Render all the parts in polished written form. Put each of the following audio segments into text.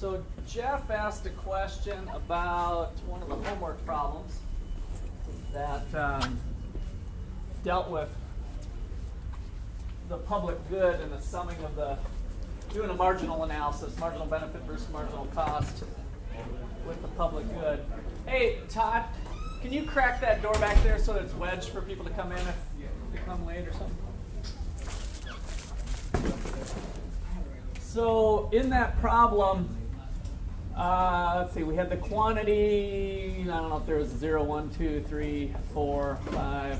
So Jeff asked a question about one of the homework problems that dealt with the public good and the summing of the, doing a marginal analysis, marginal benefit versus marginal cost with the public good. Hey, Todd, can you crack that door back there so that it's wedged for people to come in if they come late or something? So in that problem, let's see, we had the quantity, I don't know if there was 0, 1, 2, 3, 4, 5.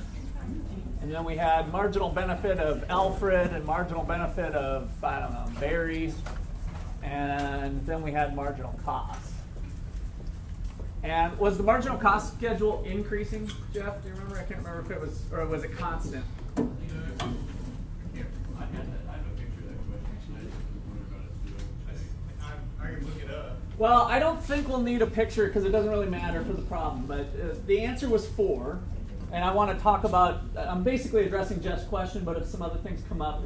And then we had marginal benefit of Alfred and marginal benefit of, I don't know, Barry. And then we had marginal cost. And was the marginal cost schedule increasing, Jeff? Do you remember? I can't remember if it was, or was it constant? Well, I don't think we'll need a picture because it doesn't really matter for the problem. But the answer was 4. And I want to talk about, I'm basically addressing Jeff's question, but if some other things come up.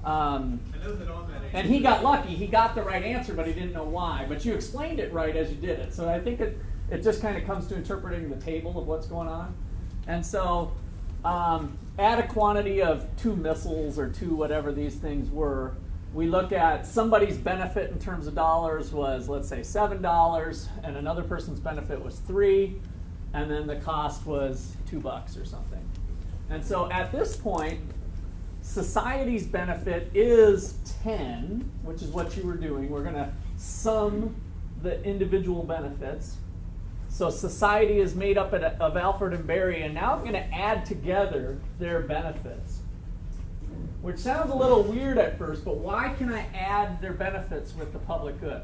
And he got lucky. He got the right answer, but he didn't know why. But you explained it right as you did it. So I think it just kind of comes to interpreting the table of what's going on. And so at a quantity of 2 missiles or 2 whatever these things were, we looked at somebody's benefit in terms of dollars was, let's say, $7, and another person's benefit was 3, and then the cost was $2 or something. And so at this point, society's benefit is 10, which is what you were doing. We're going to sum the individual benefits. So society is made up of Alfred and Barry, and now I'm going to add together their benefits. Which sounds a little weird at first, but why can I add their benefits with the public good?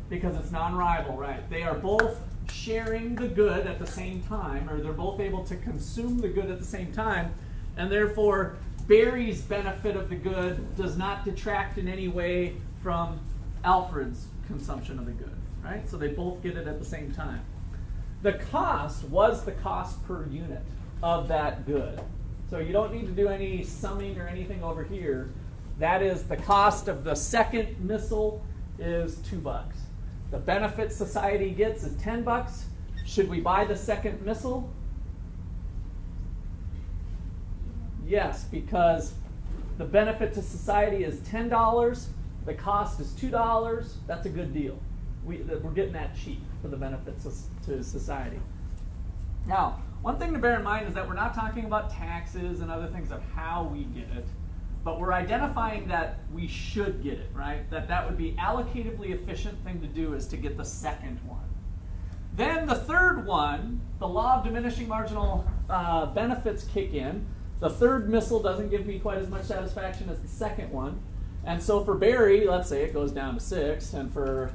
Because it's non-rival, right? They are both sharing the good at the same time, or they're both able to consume the good at the same time, and therefore Barry's benefit of the good does not detract in any way from Alfred's consumption of the good, right? So they both get it at the same time. The cost was the cost per unit of that good. So you don't need to do any summing or anything over here. That is the cost of the second missile is $2. The benefit society gets is $10. Should we buy the second missile? Yes, because the benefit to society is $10. The cost is $2. That's a good deal. We're getting that cheap for the benefits to society. Now, one thing to bear in mind is that we're not talking about taxes and other things of how we get it, but we're identifying that we should get it, right? That would be allocatively efficient thing to do is to get the second one. Then the third one, the law of diminishing marginal benefits kick in. The third missile doesn't give me quite as much satisfaction as the second one. And so for Barry, let's say it goes down to 6, and for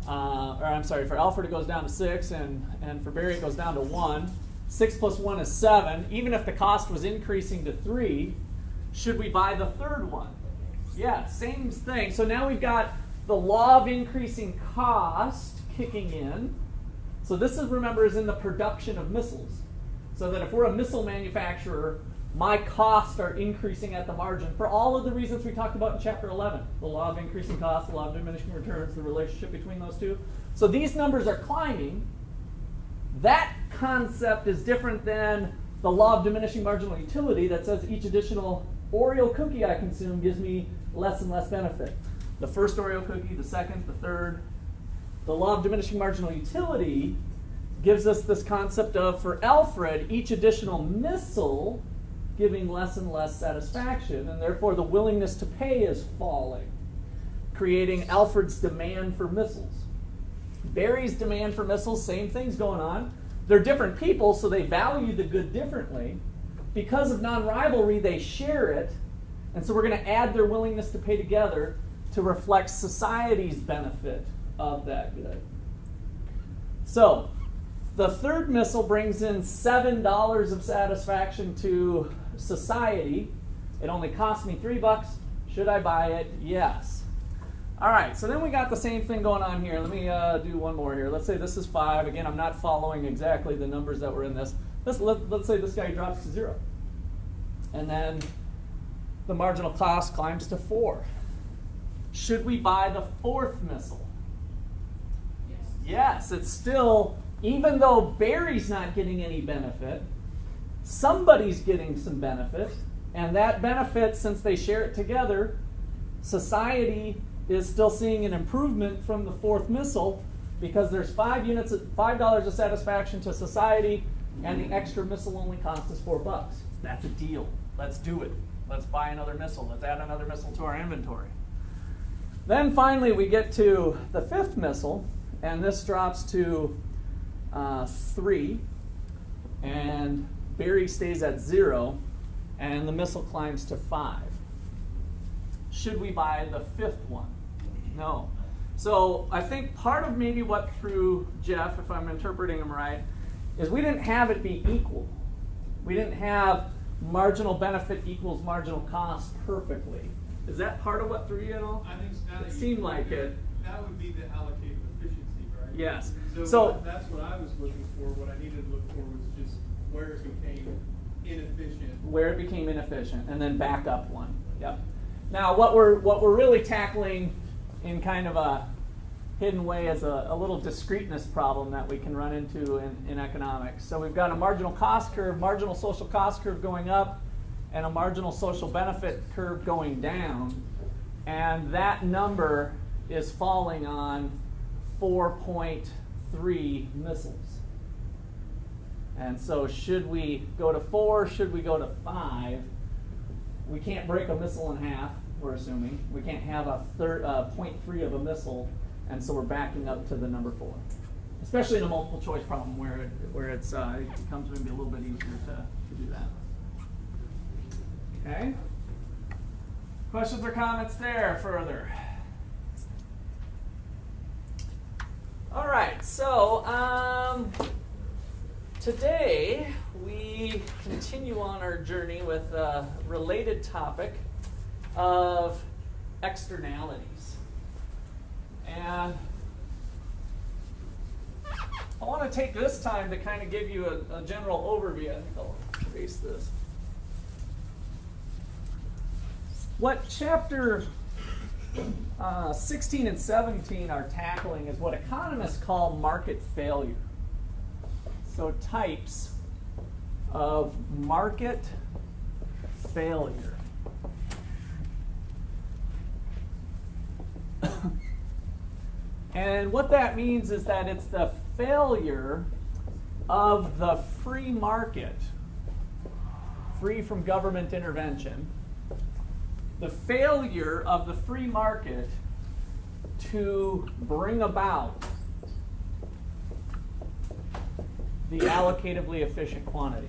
Alfred it goes down to 6, and for Barry it goes down to 1. 6 plus 1 is 7. Even if the cost was increasing to 3, should we buy the third one? Yeah, same thing. So now we've got the law of increasing cost kicking in. So this is, remember, is in the production of missiles. So that if we're a missile manufacturer, my costs are increasing at the margin for all of the reasons we talked about in Chapter 11. The law of increasing cost, the law of diminishing returns, the relationship between those two. So these numbers are climbing. That concept is different than the law of diminishing marginal utility that says each additional Oreo cookie I consume gives me less and less benefit. The first Oreo cookie, the second, the third. The law of diminishing marginal utility gives us this concept of, for Alfred, each additional missile giving less and less satisfaction, and therefore the willingness to pay is falling, creating Alfred's demand for missiles. Barry's demand for missiles, same thing's going on. They're different people, so they value the good differently. Because of non-rivalry, they share it, and so we're going to add their willingness to pay together to reflect society's benefit of that good. So the third missile brings in $7 of satisfaction to society. It only cost me $3. Should I buy it? Yes. All right, so then we got the same thing going on here. Let me do one more here. Let's say this is 5. Again, I'm not following exactly the numbers that were in this. Let's say this guy drops to 0. And then the marginal cost climbs to 4. Should we buy the fourth missile? Yes, it's still, even though Barry's not getting any benefit, somebody's getting some benefit, and that benefit, since they share it together, society is still seeing an improvement from the fourth missile because there's $5 of satisfaction to society, and the extra missile only costs us $4. That's a deal. Let's do it. Let's buy another missile. Let's add another missile to our inventory. Then finally we get to the fifth missile, and this drops to 3, and Barry stays at 0, and the missile climbs to 5. Should we buy the fifth one? No. So I think part of maybe what threw Jeff, if I'm interpreting him right, is we didn't have it be equal. We didn't have marginal benefit equals marginal cost perfectly. Is that part of what threw you at all? I think so. It seemed like it. That would be the allocated efficiency, right? Yes. So that's what I was looking for. What I needed to look for was just where it became inefficient. Where it became inefficient, and then back up one. Yep. Now what we're really tackling in kind of a hidden way is a little discreteness problem that we can run into in economics. So we've got a marginal cost curve, marginal social cost curve going up, and a marginal social benefit curve going down, and that number is falling on 4.3 missiles. And so should we go to 4, should we go to 5? We can't break a missile in half, we're assuming. We can't have a 0.3 of a missile, and so we're backing up to the number 4. Especially in a multiple choice problem where it becomes maybe a little bit easier to do that. Okay? Questions or comments there further? All right, so today we continue on our journey with a related topic of externalities. And I want to take this time to kind of give you a general overview. I think I'll erase this. What chapter 16 and 17 are tackling is what economists call market failure. So types of market failure. And what that means is that it's the failure of the free market, free from government intervention, the failure of the free market to bring about the allocatively efficient quantity.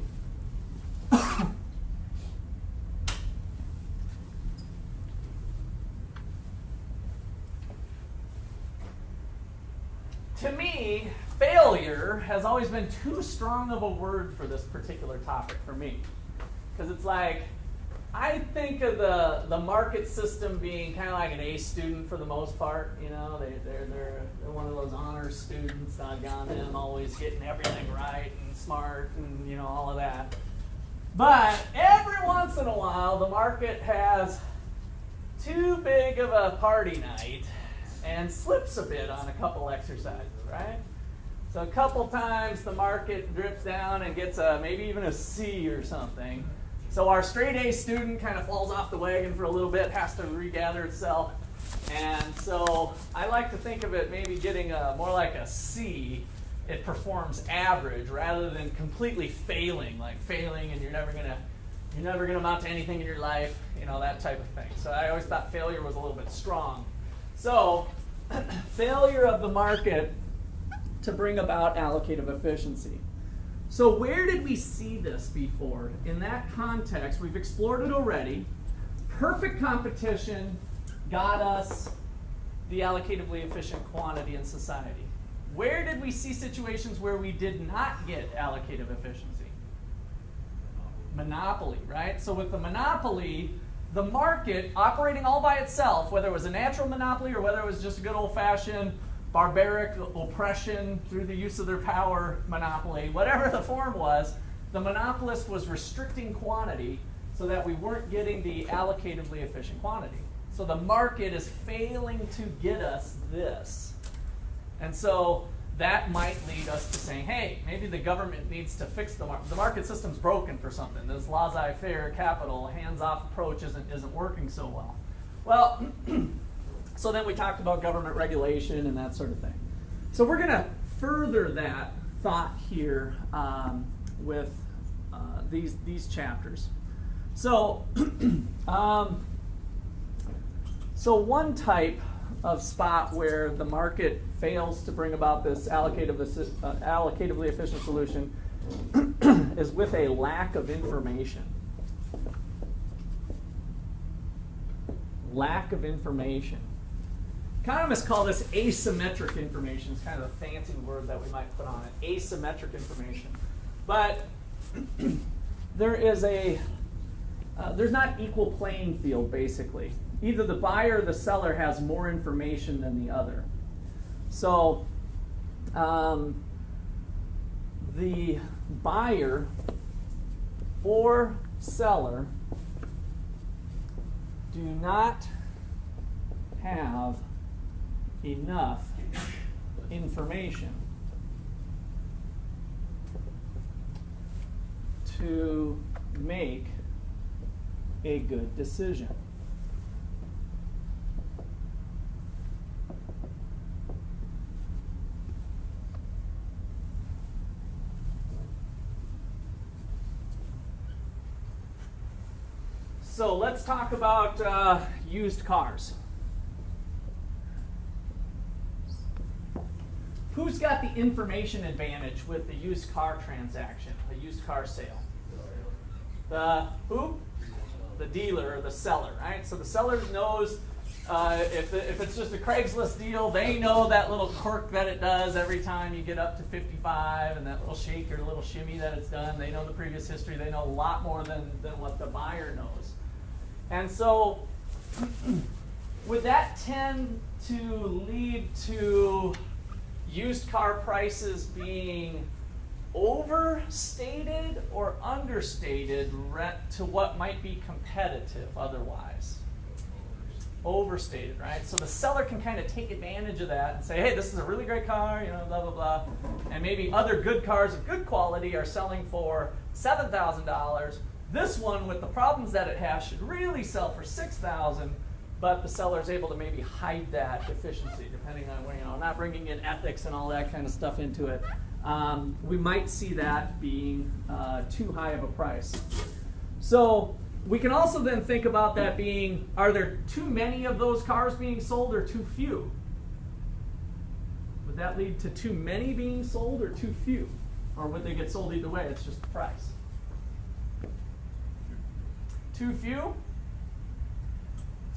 To me, failure has always been too strong of a word for this particular topic for me. Because it's like, I think of the market system being kind of like an A student for the most part. You know, they're one of those honor students, doggone them, always getting everything right and smart and, you know, all of that. But every once in a while, the market has too big of a party night and slips a bit on a couple exercises, right? So a couple times the market drips down and gets maybe even a C or something. So our straight A student kind of falls off the wagon for a little bit, has to regather itself. And so I like to think of it maybe getting more like a C. It performs average rather than completely failing, like failing and you're never gonna amount to anything in your life, you know, that type of thing. So I always thought failure was a little bit strong. So failure of the market to bring about allocative efficiency. So where did we see this before? In that context, we've explored it already. Perfect competition got us the allocatively efficient quantity in society. Where did we see situations where we did not get allocative efficiency? Monopoly, right? So with the monopoly, the market operating all by itself, whether it was a natural monopoly or whether it was just a good old-fashioned barbaric oppression through the use of their power monopoly, whatever the form was, the monopolist was restricting quantity so that we weren't getting the allocatively efficient quantity. So the market is failing to get us this. And so that might lead us to saying, hey, maybe the government needs to fix the market. The market system's broken for something. This laissez-faire capital, hands-off approach isn't working so well. Well, so then we talked about government regulation and that sort of thing. So we're going to further that thought here with these chapters. So, so one type of spot where the market fails to bring about this allocatively efficient solution is with a lack of information. Lack of information. Economists call this asymmetric information. It's kind of a fancy word that we might put on it. Asymmetric information. But there's not equal playing field, basically. Either the buyer or the seller has more information than the other. So the buyer or seller do not have enough information to make a good decision. So let's talk about used cars. Who's got the information advantage with the used car transaction, a used car sale? The who? The dealer or the seller, right? So the seller knows if it's just a Craigslist deal, they know that little quirk that it does every time you get up to 55 and that little shake or little shimmy that it's done. They know the previous history. They know a lot more than what the buyer knows. And so would that tend to lead to used car prices being overstated or understated to what might be competitive otherwise? Overstated, right? So the seller can kind of take advantage of that and say, hey, this is a really great car, you know, blah, blah, blah. And maybe other good cars of good quality are selling for $7,000. This one, with the problems that it has, should really sell for $6,000, but the seller is able to maybe hide that efficiency, depending on, you know, not bringing in ethics and all that kind of stuff into it. We might see that being too high of a price. So we can also then think about that being, are there too many of those cars being sold or too few? Would that lead to too many being sold or too few? Or would they get sold either way? It's just the price. Too few?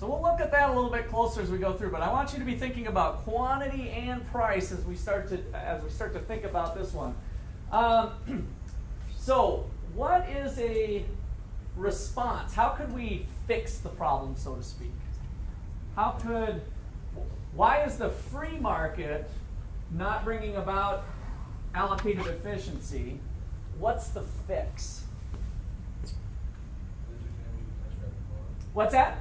So we'll look at that a little bit closer as we go through, but I want you to be thinking about quantity and price as we start to think about this one. So what is a response? How could we fix the problem, so to speak? Why is the free market not bringing about allocated efficiency? What's the fix? What's that?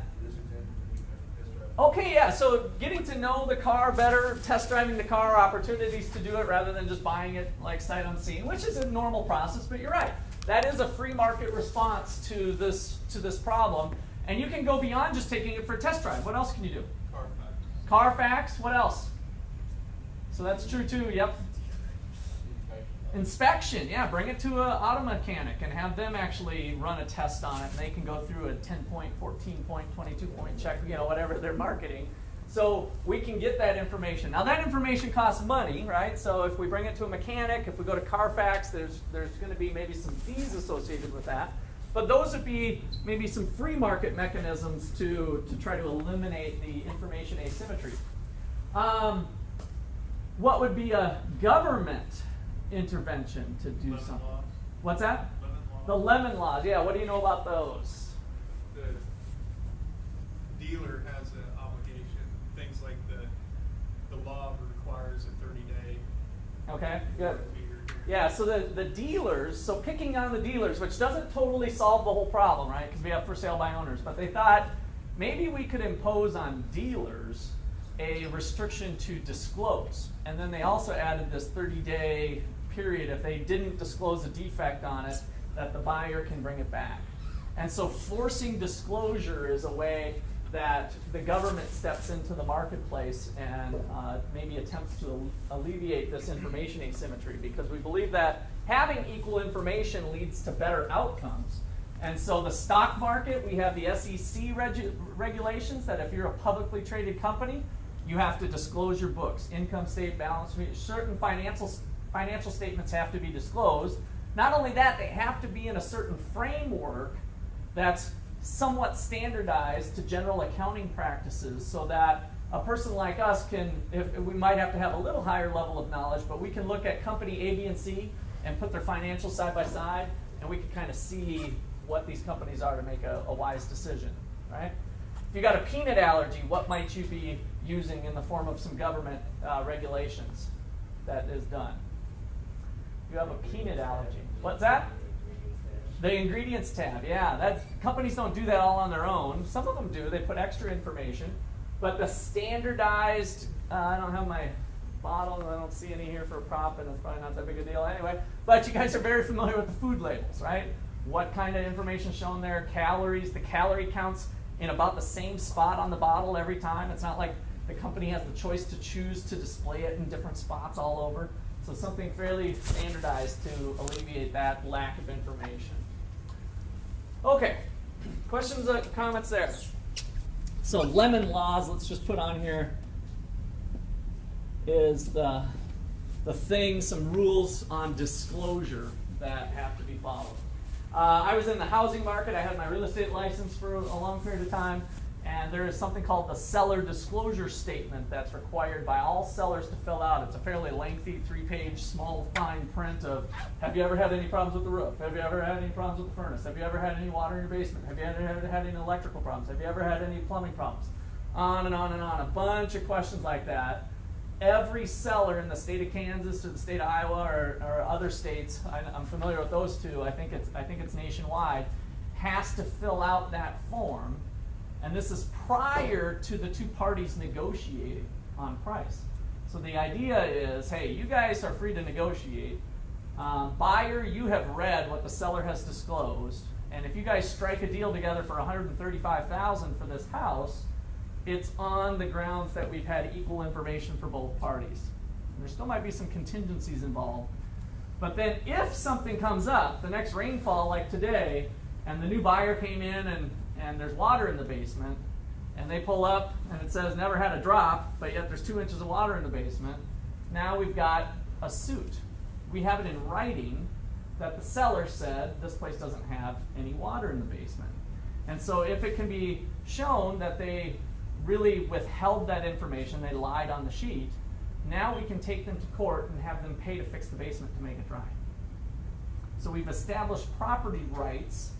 Okay, yeah, so getting to know the car better, test driving the car, opportunities to do it rather than just buying it like sight unseen, which is a normal process, but you're right. That is a free market response to this problem. And you can go beyond just taking it for a test drive. What else can you do? Carfax. Carfax, what else? So that's true too, yep. Inspection, yeah, bring it to an auto mechanic and have them actually run a test on it, and they can go through a 10-point, 14-point, 22-point check, you know, whatever they're marketing. So we can get that information. Now that information costs money, right? So if we bring it to a mechanic, if we go to Carfax, there's going to be maybe some fees associated with that. But those would be maybe some free market mechanisms to try to eliminate the information asymmetry. What would be a government intervention to do something? Laws. What's that? Lemon laws. The lemon laws. Yeah, what do you know about those? The dealer has an obligation. Things like the law requires a 30-day. Okay, good. Yeah, so the dealers, so picking on the dealers, which doesn't totally solve the whole problem, right? Because we have for sale by owners, but they thought maybe we could impose on dealers a restriction to disclose. And then they also added this 30-day period if they didn't disclose a defect on it, that the buyer can bring it back. And so forcing disclosure is a way that the government steps into the marketplace and maybe attempts to alleviate this information asymmetry, because we believe that having equal information leads to better outcomes. And so the stock market, we have the SEC regulations that if you're a publicly traded company, you have to disclose your books, income statement, balance sheet, certain financial statements have to be disclosed. Not only that, they have to be in a certain framework that's somewhat standardized to general accounting practices, so that a person like us can, if we might have to have a little higher level of knowledge, but we can look at company A, B, and C and put their financials side by side, and we can kind of see what these companies are to make a wise decision, right? If you got a peanut allergy, what might you be using in the form of some government regulations that is done? You have a peanut allergy. What's that? The ingredients tab, yeah. Companies don't do that all on their own. Some of them do. They put extra information. But the standardized, I don't have my bottle. I don't see any here for a profit. It's probably not that big a deal anyway. But you guys are very familiar with the food labels, right? What kind of information shown there? Calories. The calorie counts in about the same spot on the bottle every time. It's not like the company has the choice to choose to display it in different spots all over. So something fairly standardized to alleviate that lack of information. Okay, questions or comments there? So lemon laws, let's just put on here, is the thing, some rules on disclosure that have to be followed. I was in the housing market. I had my real estate license for a long period of time, and there is something called the seller disclosure statement that's required by all sellers to fill out. It's a fairly lengthy 3-page small fine print of, have you ever had any problems with the roof? Have you ever had any problems with the furnace? Have you ever had any water in your basement? Have you ever had any electrical problems? Have you ever had any plumbing problems? On and on and on, a bunch of questions like that. Every seller in the state of Kansas or the state of Iowa or other states, I'm familiar with those two, I think it's nationwide, has to fill out that form. And this is prior to the two parties negotiating on price. So the idea is, hey, you guys are free to negotiate. Buyer, you have read what the seller has disclosed. And if you guys strike a deal together for $135,000 for this house, it's on the grounds that we've had equal information for both parties. And there still might be some contingencies involved. But then if something comes up, the next rainfall like today, and the new buyer came in and there's water in the basement, and they pull up and it says never had a drop, but yet there's 2 inches of water in the basement, now we've got a suit. We have it in writing that the seller said this place doesn't have any water in the basement. And so if it can be shown that they really withheld that information, they lied on the sheet, now we can take them to court and have them pay to fix the basement to make it dry. So we've established property rights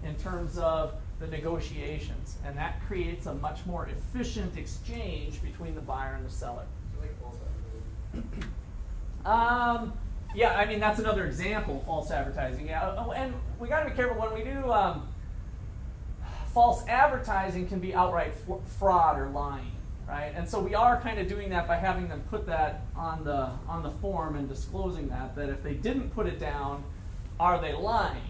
in terms of the negotiations, and that creates a much more efficient exchange between the buyer and the seller. Yeah, I mean, that's another example of false advertising. Yeah, and we got to be careful when we do false advertising can be outright fraud or lying, right? And so we are kind of doing that by having them put that on the form and disclosing that if they didn't put it down, are they lying?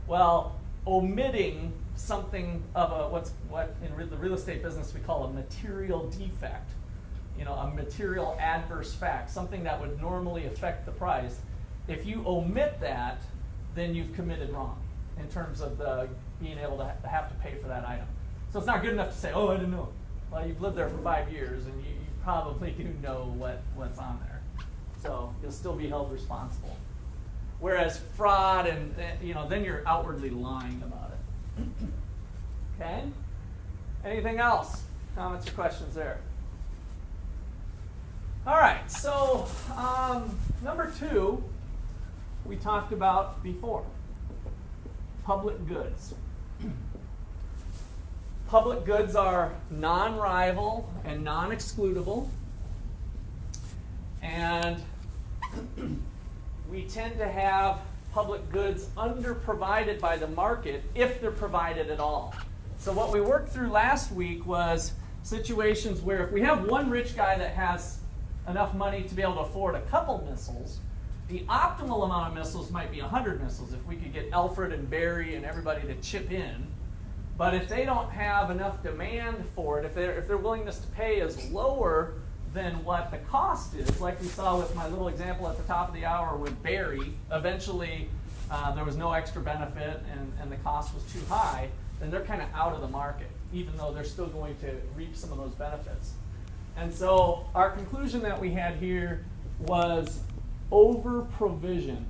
Well, omitting something of what in the real estate business we call a material defect, a material adverse fact, something that would normally affect the price. If you omit that, then you've committed wrong in terms of being able to have to pay for that item. So it's not good enough to say, oh, I didn't know. Well, you've lived there for 5 years, and you probably do know what's on there. So you'll still be held responsible. Whereas fraud, and then you're outwardly lying about it. Okay? Anything else? Comments or questions there? All right, so number 2, we talked about before. Public goods. Public goods are non-rival and non-excludable. And we tend to have public goods under-provided by the market if they're provided at all. So what we worked through last week was situations where if we have one rich guy that has enough money to be able to afford a couple missiles, the optimal amount of missiles might be 100 missiles if we could get Alfred and Barry and everybody to chip in. But if they don't have enough demand for it, if their willingness to pay is lower than what the cost is, like we saw with my little example at the top of the hour with Barry, eventually there was no extra benefit and the cost was too high, then they're kind of out of the market, even though they're still going to reap some of those benefits. And so our conclusion that we had here was over provision.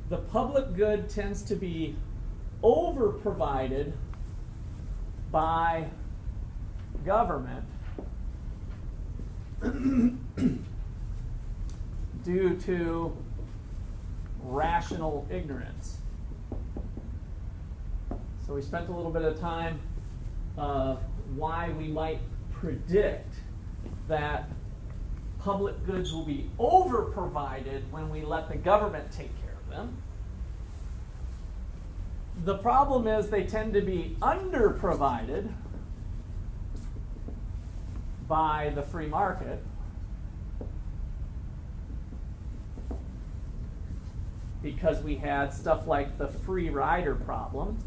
The public good tends to be over provided by government due to rational ignorance. So we spent a little bit of time of why we might predict that public goods will be over provided when we let the government take care of them. The problem is they tend to be under provided by the free market because we had stuff like the free rider problem.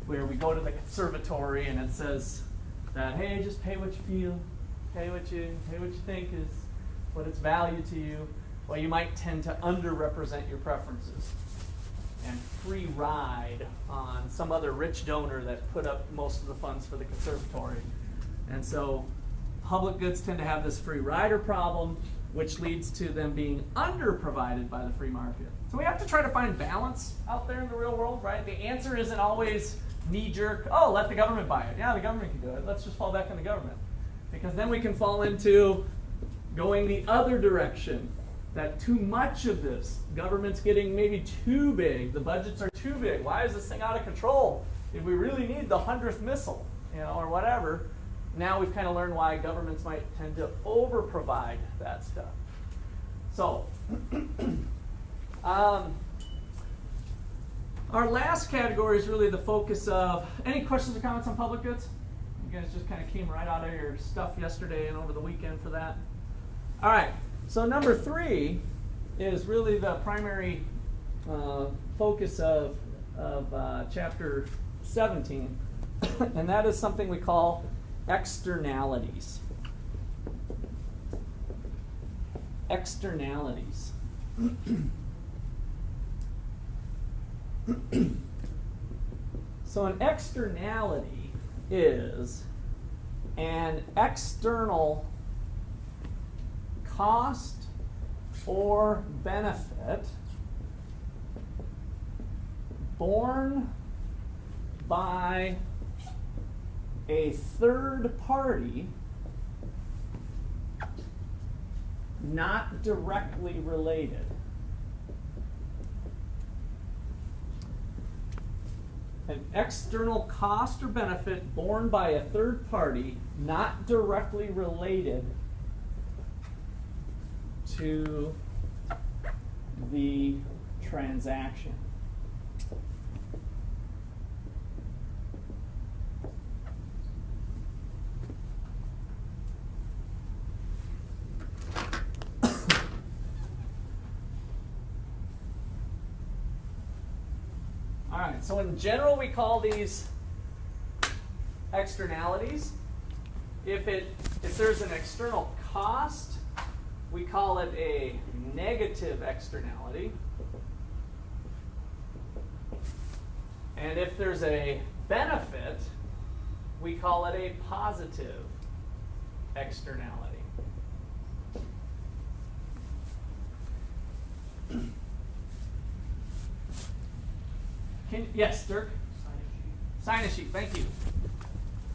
Where we go to the conservatory and it says that, hey, just pay what you feel, pay what you think is what its value to you. Well, you might tend to underrepresent your preferences and free ride on some other rich donor that put up most of the funds for the conservatory. And so public goods tend to have this free rider problem, which leads to them being under-provided by the free market. So we have to try to find balance out there in the real world, right? The answer isn't always knee-jerk, oh, let the government buy it. Yeah, the government can do it. Let's just fall back on the government. Because then we can fall into going the other direction, that too much of this, government's getting maybe too big, the budgets are too big. Why is this thing out of control? If we really need the 100th missile, or whatever, now we've kind of learned why governments might tend to over-provide that stuff. So, our last category is really the focus of, any questions or comments on public goods? You guys just kind of came right out of your stuff yesterday and over the weekend for that. All right, so number 3 is really the primary focus of chapter 17, and that is something we call externalities. Externalities. So an externality is an external cost or benefit borne by a third party not directly related. An external cost or benefit borne by a third party not directly related to the transaction. All right, so in general we call these externalities. If there's an external cost, we call it a negative externality. And if there's a benefit, we call it a positive externality. Yes, Dirk? Sign a sheet, thank you.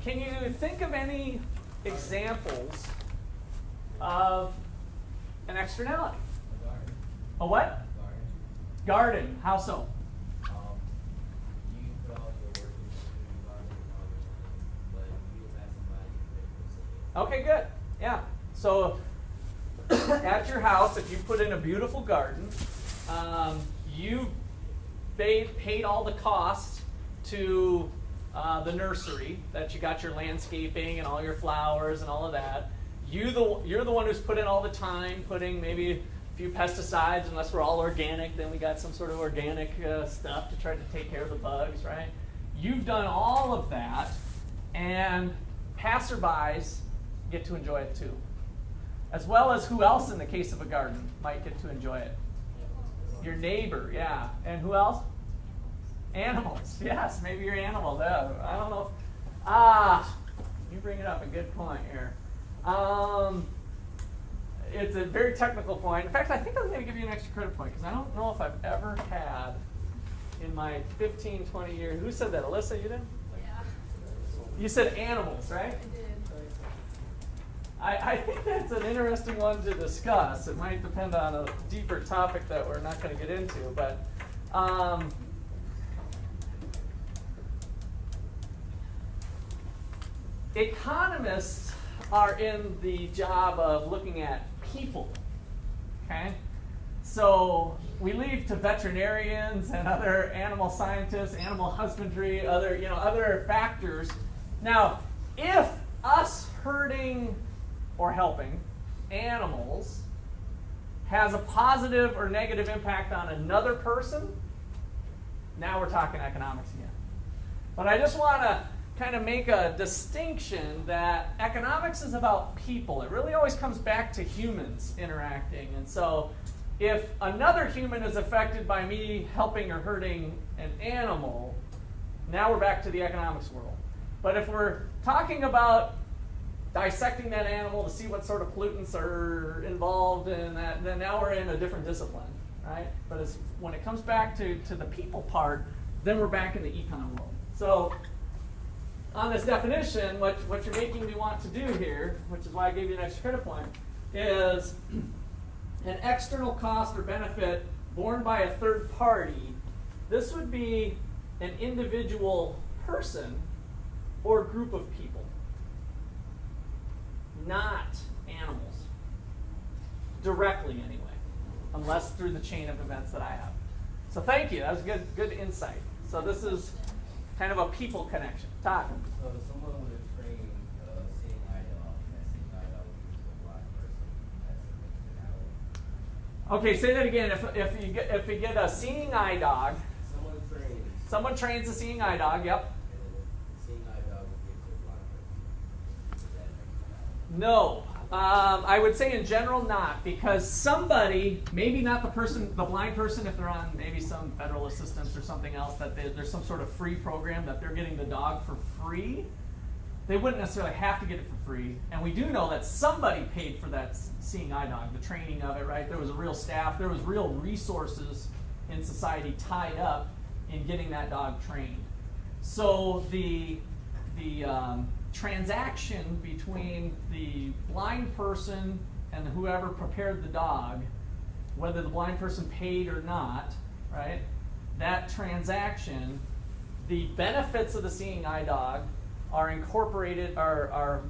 Can you think of any examples of an externality? A garden. A what? Garden. Garden. How so? You can put all your work into the garden, but you have somebody to pay for it. Okay, good. Yeah. So at your house, if you put in a beautiful garden, you paid all the costs to the nursery, that you got your landscaping and all your flowers and all of that. You're the one who's put in all the time, putting maybe a few pesticides, unless we're all organic, then we got some sort of organic stuff to try to take care of the bugs, right? You've done all of that, and passerbys get to enjoy it too. As well as who else in the case of a garden might get to enjoy it? Your neighbor, yeah. And who else? Animals, yes, maybe your animal. I don't know. You bring it up, a good point here. It's a very technical point. In fact, I think I'm going to give you an extra credit point, because I don't know if I've ever had in my 15, 20 years. Who said that? Alyssa, you did? Yeah. You said animals, right? I did. I think that's an interesting one to discuss. It might depend on a deeper topic that we're not going to get into, but economists are in the job of looking at people, okay? So we leave to veterinarians and other animal scientists, animal husbandry, other factors. Now, if us hurting or helping animals has a positive or negative impact on another person, now we're talking economics again. But I just want to kind of make a distinction that economics is about people. It really always comes back to humans interacting. And so if another human is affected by me helping or hurting an animal, now we're back to the economics world. But if we're talking about dissecting that animal to see what sort of pollutants are involved in that, then now we're in a different discipline, right? But when it comes back to the people part, then we're back in the econ world. So on this definition, what you're making me want to do here, which is why I gave you an extra credit point, is an external cost or benefit borne by a third party. This would be an individual person or group of people, not animals, directly anyway, unless through the chain of events that I have. So thank you, that was good insight. So this is kind of a people connection. Todd. So someone would have trained seeing eye dog, and seeing eye dog would be a black person. That's an externality. Okay, say that again. If you get a seeing eye dog, someone trains a seeing eye dog. Yep. Seeing eye dog would be a black person. Is that an externality? No. I would say in general not, because somebody, maybe not the blind person, if they're on maybe some federal assistance or something else, that there's some sort of free program that they're getting the dog for free. They wouldn't necessarily have to get it for free. And we do know that somebody paid for that seeing eye dog, the training of it, right? There was a real staff, there was real resources in society tied up in getting that dog trained. So the transaction between the blind person and whoever prepared the dog, whether the blind person paid or not, right? That transaction, the benefits of the seeing eye dog are incorporated, are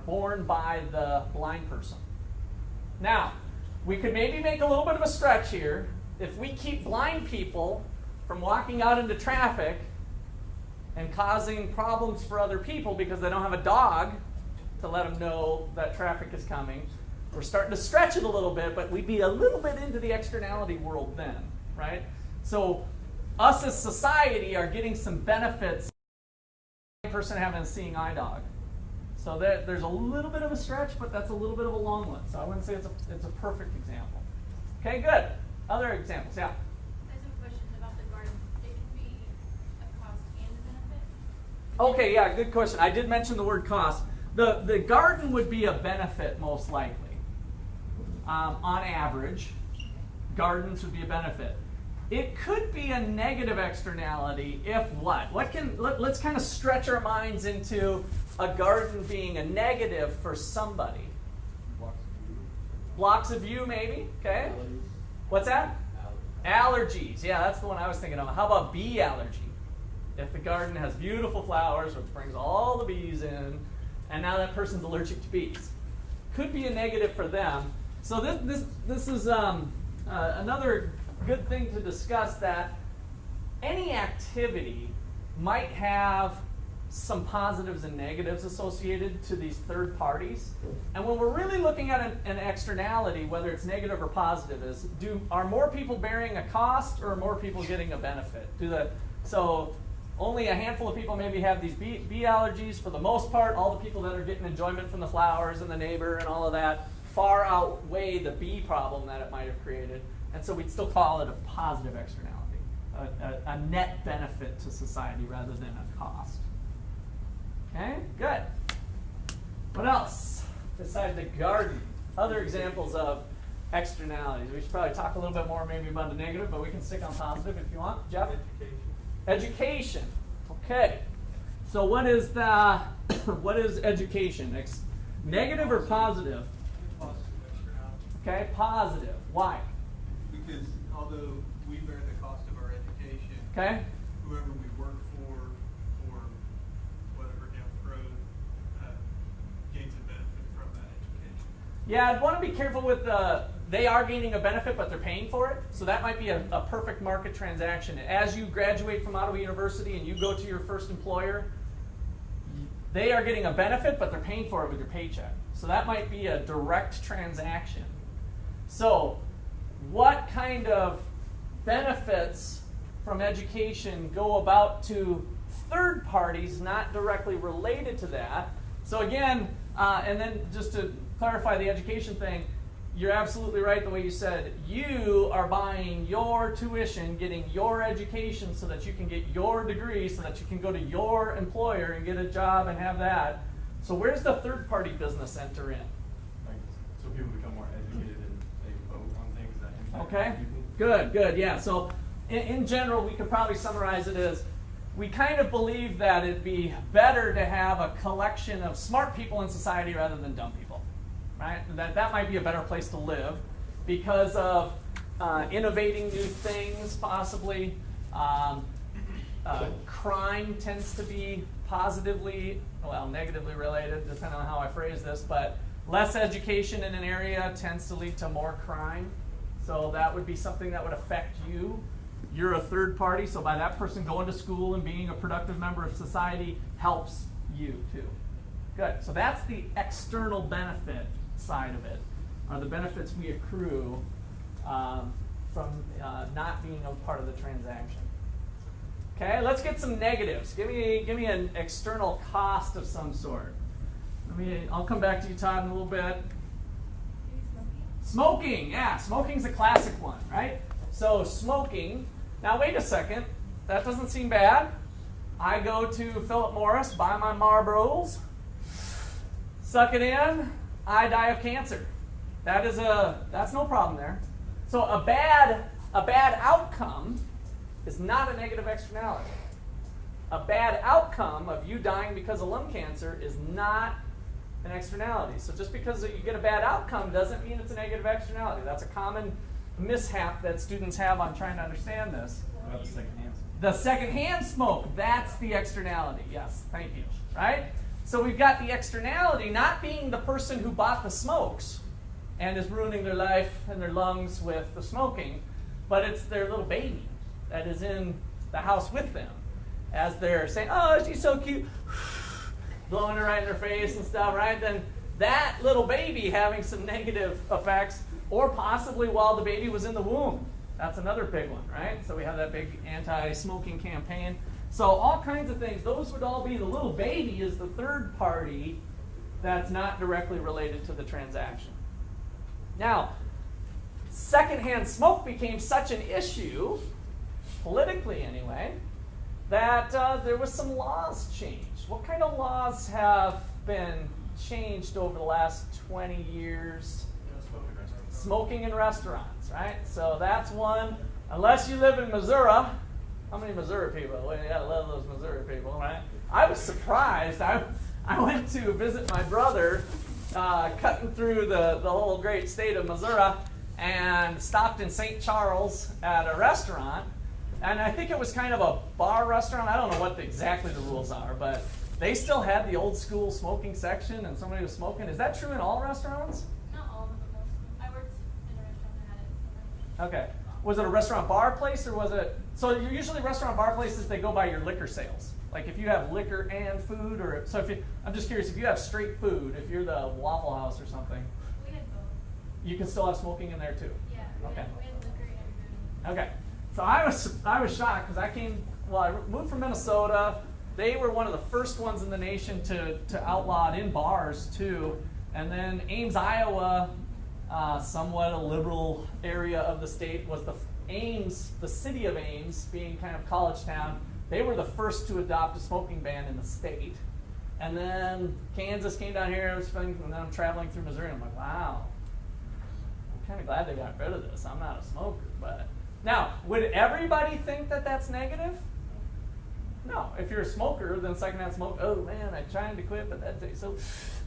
borne by the blind person. Now, we could maybe make a little bit of a stretch here. If we keep blind people from walking out into traffic and causing problems for other people because they don't have a dog to let them know that traffic is coming, we're starting to stretch it a little bit, but we'd be a little bit into the externality world then, right? So us as society are getting some benefits of a person having a seeing eye dog. So there's a little bit of a stretch, but that's a little bit of a long one. So I wouldn't say it's a perfect example. Okay, good. Other examples, yeah? I have some questions about the garden. It could be a cost and a benefit? Okay, yeah, good question. I did mention the word cost. The garden would be a benefit most likely. On average, gardens would be a benefit. It could be a negative externality if what? Let's kind of stretch our minds into a garden being a negative for somebody. Blocks of view, maybe, okay? What's that? Allergies. Yeah, that's the one I was thinking of. How about bee allergy? If the garden has beautiful flowers, which brings all the bees in, and now that person's allergic to bees. Could be a negative for them. So this is another good thing to discuss, that any activity might have some positives and negatives associated to these third parties. And when we're really looking at an externality, whether it's negative or positive, are more people bearing a cost or are more people getting a benefit? So only a handful of people maybe have these bee allergies. For the most part, all the people that are getting enjoyment from the flowers and the neighbor and all of that far outweigh the bee problem that it might have created. And so we'd still call it a positive externality, a net benefit to society rather than a cost. Okay, good. What else besides the garden? Other examples of externalities. We should probably talk a little bit more maybe about the negative, but we can stick on positive if you want. Jeff? Education. Okay. So what is education? Negative or positive? Positive externality. Okay, positive. Why? Because although we bear the cost of our education, Okay. whoever we work for or whatever down the road gains a benefit from that education. Yeah, I'd want to be careful with they are gaining a benefit, but they're paying for it. So that might be a perfect market transaction. As you graduate from Ottawa University and you go to your first employer, they are getting a benefit, but they're paying for it with your paycheck. So that might be a direct transaction. So what kind of benefits from education go about to third parties not directly related to that? So again, and then just to clarify the education thing, you're absolutely right the way you said. You are buying your tuition, getting your education so that you can get your degree, so that you can go to your employer and get a job and have that. So where's the third party business enter in? So people become more educated and they vote on things that impact Okay, people. good, yeah. So in general, we could probably summarize it as we kind of believe that it'd be better to have a collection of smart people in society rather than dumb people, right? That might be a better place to live because of innovating new things, possibly. Crime tends to be negatively related, depending on how I phrase this, but less education in an area tends to lead to more crime. So that would be something that would affect you. You're a third party, so by that person going to school and being a productive member of society helps you too. Good, so that's the external benefit side of it, are the benefits we accrue from not being a part of the transaction. Okay, let's get some negatives. Give me an external cost of some sort. I'll come back to you, Todd, in a little bit. Smoking, yeah, smoking's a classic one, right? So smoking, now wait a second, that doesn't seem bad. I go to Philip Morris, buy my Marlboros, suck it in, I die of cancer. That's no problem there. So a bad outcome is not a negative externality. A bad outcome of you dying because of lung cancer is not an externality. So just because you get a bad outcome doesn't mean it's a negative externality. That's a common mishap that students have on trying to understand this. What about the secondhand smoke? The secondhand smoke, that's the externality. Yes, thank you. Right? So we've got the externality not being the person who bought the smokes and is ruining their life and their lungs with the smoking, but it's their little baby that is in the house with them as they're saying, oh, she's so cute, blowing her right in their face and stuff, right? Then that little baby having some negative effects, or possibly while the baby was in the womb. That's another big one, right? So we have that big anti-smoking campaign. So all kinds of things. Those would all be, the little baby is the third party that's not directly related to the transaction. Now, secondhand smoke became such an issue, politically anyway, that there was some laws changed. What kind of laws have been changed over the last 20 years? Smoking in restaurants, right? So that's one. Unless you live in Missouri. How many Missouri people? Well, you gotta love those Missouri people, right? I was surprised. I went to visit my brother, cutting through the whole great state of Missouri, and stopped in St. Charles at a restaurant. And I think it was kind of a bar restaurant. I don't know what exactly the rules are, but they still had the old school smoking section, and somebody was smoking. Is that true in all restaurants? Not all of them, but most of them. I Okay. Was it a restaurant bar place or was it? So usually restaurant bar places, they go by your liquor sales. Like if you have liquor and food, or so if you, I'm just curious, if you have straight food, if you're the Waffle House or something, We had both. you can still have smoking in there too. Yeah. Okay. We had liquor and food. Okay. So I was shocked because I moved from Minnesota. They were one of the first ones in the nation to outlaw it in bars too. And then Ames, Iowa, somewhat a liberal area of the state, was the city of Ames, being kind of college town. They were the first to adopt a smoking ban in the state. And then Kansas came down here, and then I'm traveling through Missouri, and I'm like, wow, I'm kind of glad they got rid of this. I'm not a smoker. But now, would everybody think that that's negative? No. If you're a smoker, then secondhand smoke, oh man, I'm trying to quit, but that takes, so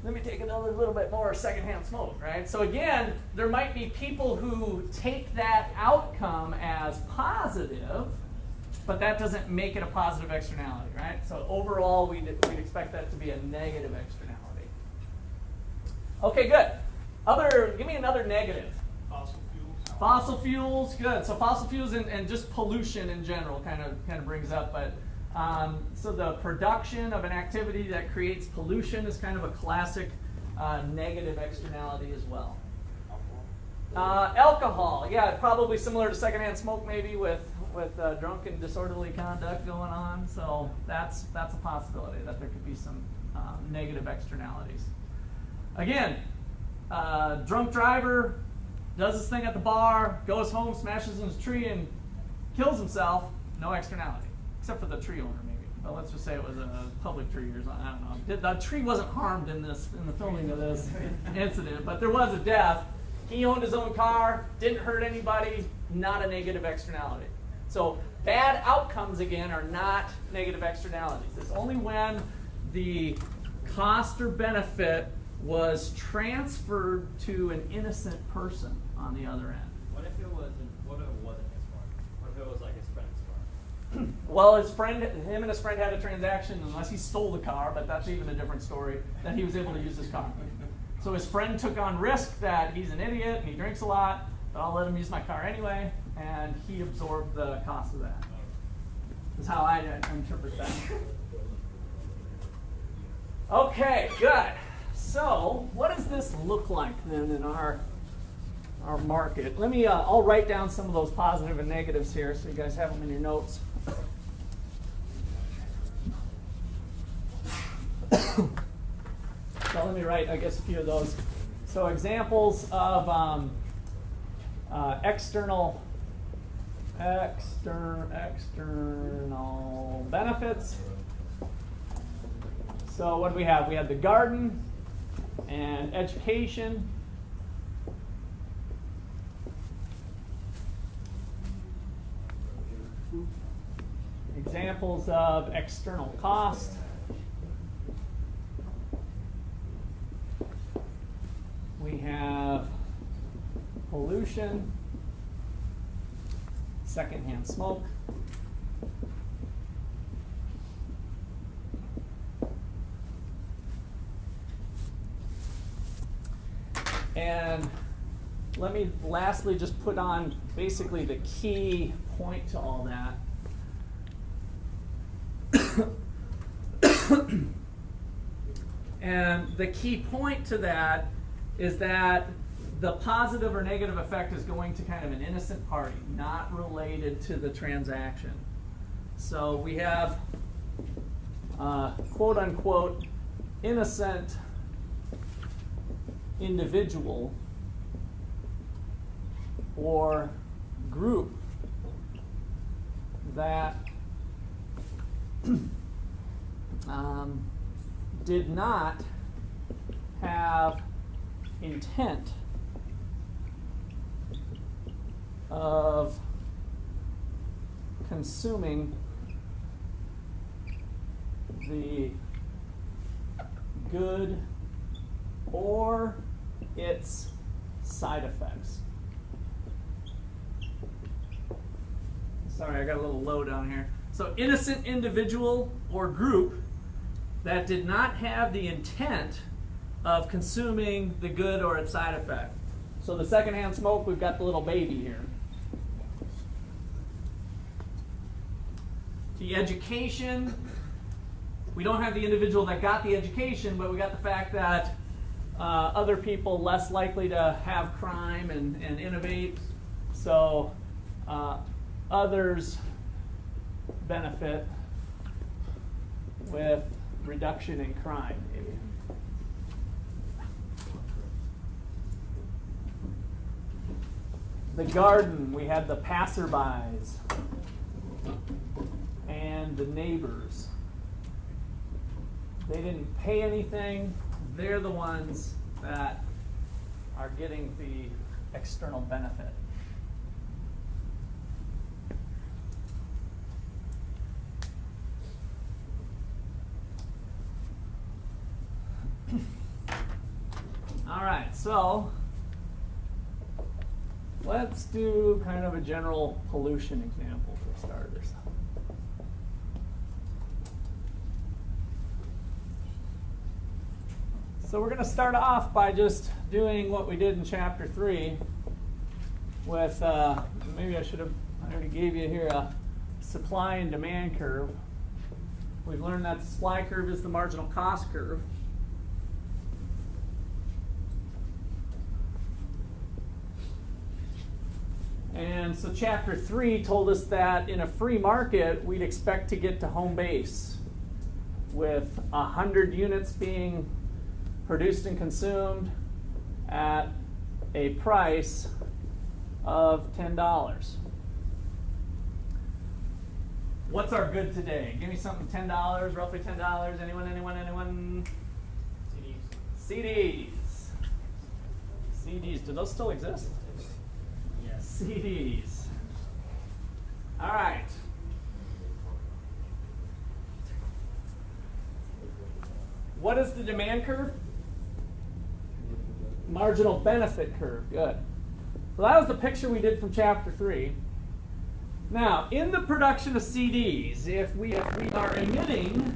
let me take another little bit more secondhand smoke, right? So again, there might be people who take that outcome as positive, but that doesn't make it a positive externality, right? So overall, we'd expect that to be a negative externality. Okay, good. Give me another negative. Fossil fuels. Fossil fuels, good. So fossil fuels and just pollution in general kind of brings up, but so the production of an activity that creates pollution is kind of a classic negative externality as well. Alcohol, yeah, probably similar to secondhand smoke, maybe with drunk and disorderly conduct going on. So that's a possibility that there could be some negative externalities. Again, drunk driver does this thing at the bar, goes home, smashes into a tree, and kills himself. No externality, except for the tree owner, maybe. But let's just say it was a public tree or something. I don't know. The tree wasn't harmed in the filming of this incident, but there was a death. He owned his own car, didn't hurt anybody, not a negative externality. So bad outcomes, again, are not negative externalities. It's only when the cost or benefit was transferred to an innocent person on the other end. What if it wasn't his car? What if it was like his friend's car? Well, him and his friend had a transaction, unless he stole the car, but that's even a different story, that he was able to use his car. So his friend took on risk that he's an idiot and he drinks a lot, but I'll let him use my car anyway, and he absorbed the cost of that. That's how I interpret that. Okay, good. So what does this look like then in our market? Let me, I'll write down some of those positive and negatives here so you guys have them in your notes. So let me write, I guess, a few of those. So examples of external benefits. So what do we have? We have the garden and education. Examples of external cost. We have pollution, secondhand smoke, and let me lastly just put on basically the key point to all that. And the key point to that is that the positive or negative effect is going to kind of an innocent party, not related to the transaction. So we have quote unquote innocent individual or group that did not have intent of consuming the good or its side effects. Sorry, I got a little low down here. So innocent individual or group that did not have the intent of consuming the good or its side effect. So the secondhand smoke, we've got the little baby here. The education, we don't have the individual that got the education, but we got the fact that other people less likely to have crime and innovate. So others benefit with reduction in crime, maybe. The garden, we had the passerbys and the neighbors. They didn't pay anything. They're the ones that are getting the external benefit. All right, so let's do kind of a general pollution example for starters. So we're going to start off by just doing what we did in chapter 3 with, maybe I already gave you here a supply and demand curve. We've learned that the supply curve is the marginal cost curve. And so chapter 3 told us that in a free market, we'd expect to get to home base with 100 units being produced and consumed at a price of $10. What's our good today? Give me something $10, roughly $10. Anyone? CDs. CDs, do those still exist? Yes. CDs. All right. What is the demand curve? Marginal benefit curve. Good. So that was the picture we did from chapter 3. Now, in the production of CDs, if we are emitting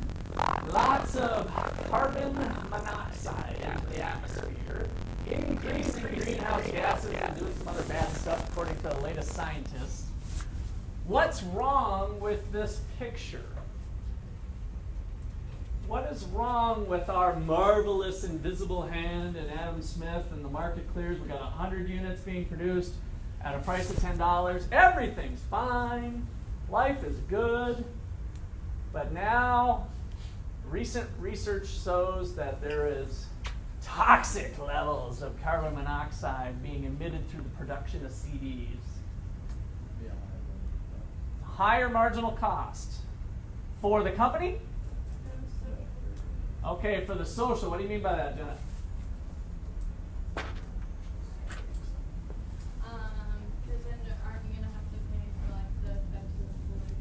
lots of carbon monoxide into the atmosphere, increasing greenhouse gases and doing some other bad stuff according to the latest scientists, what's wrong with this picture? What is wrong with our marvelous invisible hand and Adam Smith and the market clears? We've got 100 units being produced at a price of $10. Everything's fine. Life is good. But now, recent research shows that there is toxic levels of carbon monoxide being emitted through the production of CDs. Higher marginal cost for the company? Okay, for the social. What do you mean by that, Jenna? Because then aren't you going to have to pay for like the effects of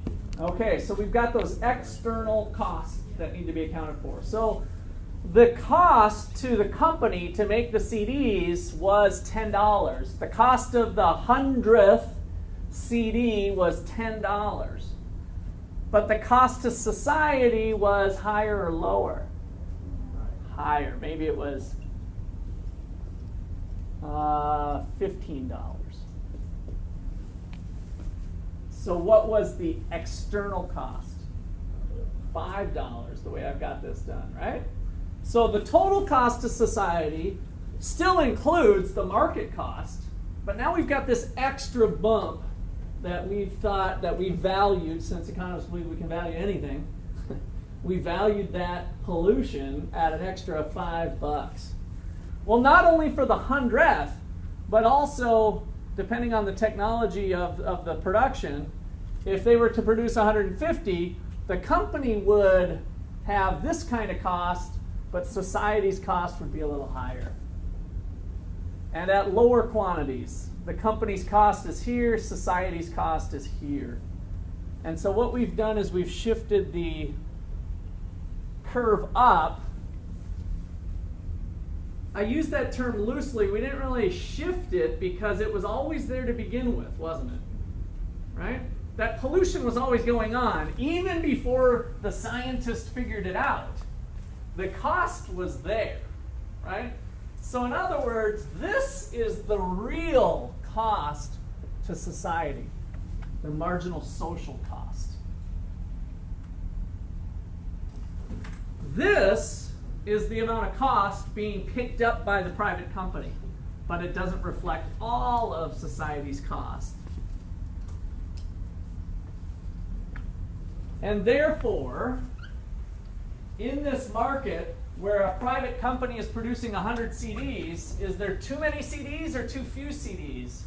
pollution? Okay, so we've got those external costs that need to be accounted for. So the cost to the company to make the CDs was $10. The cost of the 100th CD was $10. But the cost to society was higher or lower? Higher. Maybe it was $15. So what was the external cost? $5, the way I've got this done, right? So the total cost to society still includes the market cost, but now we've got this extra bump that we thought that we valued, since economists believe we can value anything. We valued that pollution at an extra $5. Well, not only for the 100th, but also, depending on the technology of the production, if they were to produce 150, the company would have this kind of cost, but society's cost would be a little higher. And at lower quantities, the company's cost is here, society's cost is here. And so what we've done is we've shifted the curve up. I use that term loosely. We didn't really shift it because it was always there to begin with, wasn't it? Right? That pollution was always going on, even before the scientists figured it out. The cost was there, right? So in other words, this is the real cost to society, the marginal social cost. This is the amount of cost being picked up by the private company, but it doesn't reflect all of society's cost. And therefore, in this market where a private company is producing 100 CDs, is there too many CDs or too few CDs?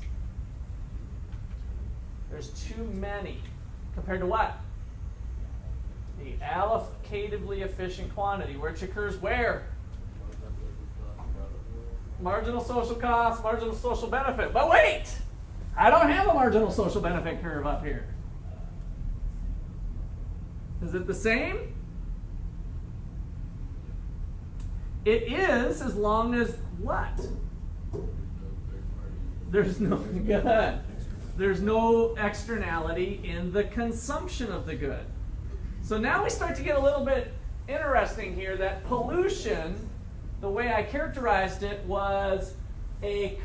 There's too many. Compared to what? The allocatively efficient quantity, which occurs where? Marginal social cost, marginal social benefit. But wait! I don't have a marginal social benefit curve up here. Is it the same? It is, as long as what? There's no good. There's no externality in the consumption of the good. So now we start to get a little bit interesting here that pollution, the way I characterized it, was a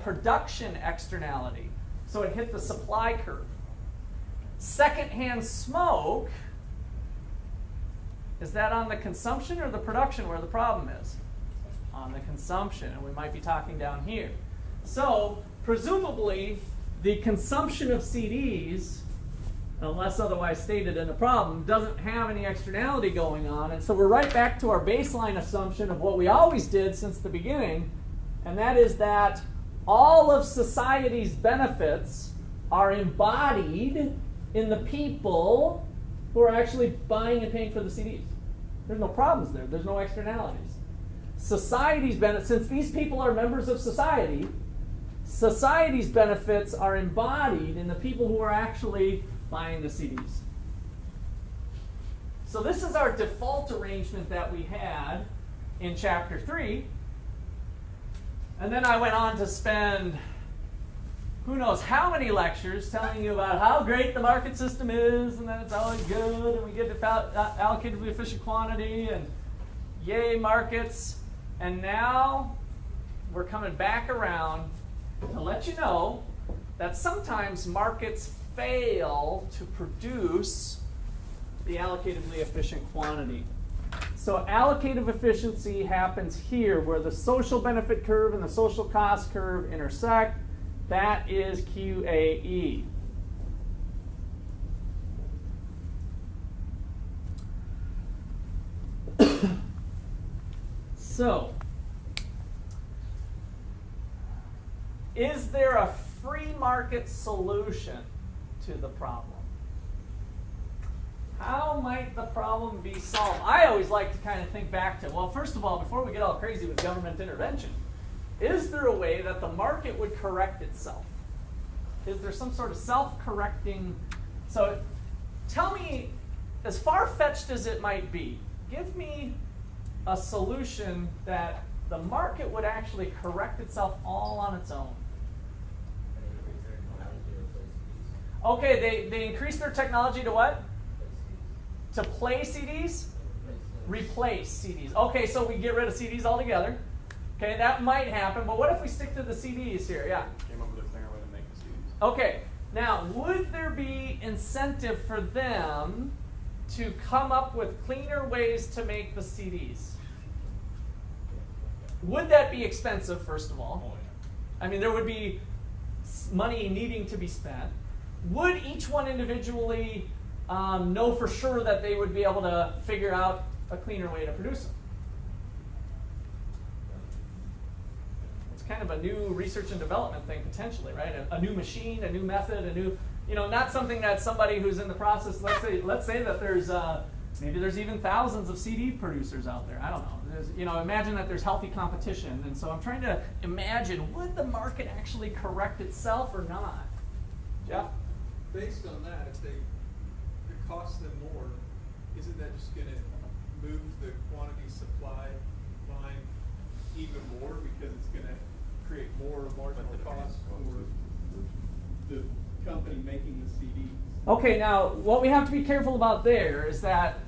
production externality. So it hit the supply curve. Secondhand smoke, is that on the consumption or the production where the problem is? On the consumption, and we might be talking down here. So presumably the consumption of CDs, unless otherwise stated in the problem, doesn't have any externality going on. And so we're right back to our baseline assumption of what we always did since the beginning, and that is that all of society's benefits are embodied in the people who are actually buying and paying for the CDs. There's no problems there. There's no externalities. Society's benefits, since these people are members of society, society's benefits are embodied in the people who are actually buying the CDs. So this is our default arrangement that we had in Chapter 3. And then I went on to spend who knows how many lectures telling you about how great the market system is, and that it's always good, and we get to allocatively efficient quantity, and yay markets. And now we're coming back around to let you know that sometimes markets fail to produce the allocatively efficient quantity. So allocative efficiency happens here where the social benefit curve and the social cost curve intersect. That is QAE. So, is there a free market solution to the problem? How might the problem be solved? I always like to kind of think back to, well, first of all, before we get all crazy with government intervention, is there a way that the market would correct itself? Is there some sort of self-correcting? So tell me, as far-fetched as it might be, give me a solution that the market would actually correct itself all on its own. Okay, they increase their technology to what? To play CDs? Replace CDs. Okay, so we get rid of CDs altogether. Okay, that might happen, but what if we stick to the CDs here? Yeah. Came up with a cleaner way to make the CDs. Okay, now would there be incentive for them to come up with cleaner ways to make the CDs? Would that be expensive, first of all? Oh, yeah. I mean, there would be money needing to be spent. Would each one individually know for sure that they would be able to figure out a cleaner way to produce them? It's kind of a new research and development thing potentially, right? A new machine, a new method, a new, not something that somebody who's in the process, let's say that there's, maybe there's even thousands of CD producers out there. I don't know. Imagine that there's healthy competition. And so I'm trying to imagine, would the market actually correct itself or not? Jeff? Based on that, if it costs them more, isn't that just going to move the quantity supply line even more because it's going to create more marginal costs for the company making the CDs? Okay, now what we have to be careful about there is that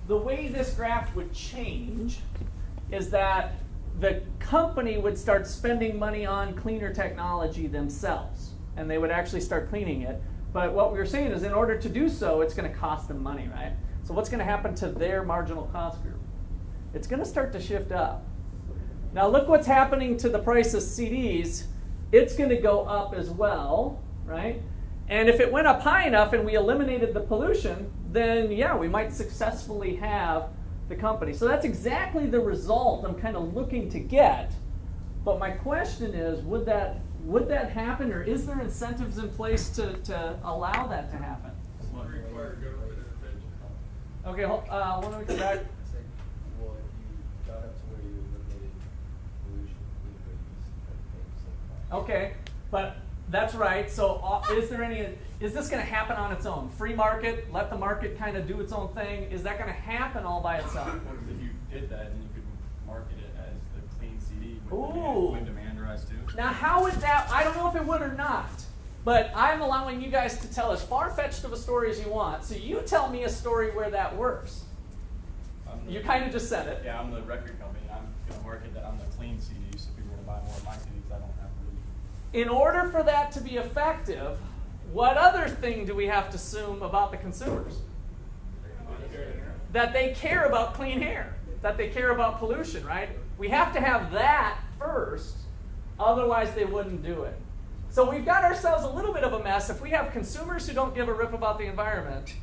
the way this graph would change is that the company would start spending money on cleaner technology themselves, and they would actually start cleaning it. But what we were saying is in order to do so, it's going to cost them money, right? So what's going to happen to their marginal cost group? It's going to start to shift up. Now look what's happening to the price of CDs. It's going to go up as well, right? And if it went up high enough and we eliminated the pollution, then yeah, we might successfully have the company. So that's exactly the result I'm kind of looking to get. But my question is, would that happen, or is there incentives in place to allow that to happen? Would require government intervention. Okay, when we come back. It's like, well, if you got up to where you eliminated pollution, you would pay the same cost. Okay, but that's right. So is this going to happen on its own? Free market, let the market kind of do its own thing. Is that going to happen all by itself? What if you did that and you could market it as the clean CD Ooh. when demand rise too? Now, how would that, I don't know if it would or not, but I'm allowing you guys to tell as far-fetched of a story as you want. So you tell me a story where that works. You kind of just said it. Yeah, I'm the record company. I'm going to market that I'm the clean CD, so people are going to buy more of my CDs. I don't have to really. In order for that to be effective, what other thing do we have to assume about the consumers? That they care about clean air, that they care about pollution, right? We have to have that first, otherwise they wouldn't do it. So we've got ourselves a little bit of a mess. If we have consumers who don't give a rip about the environment,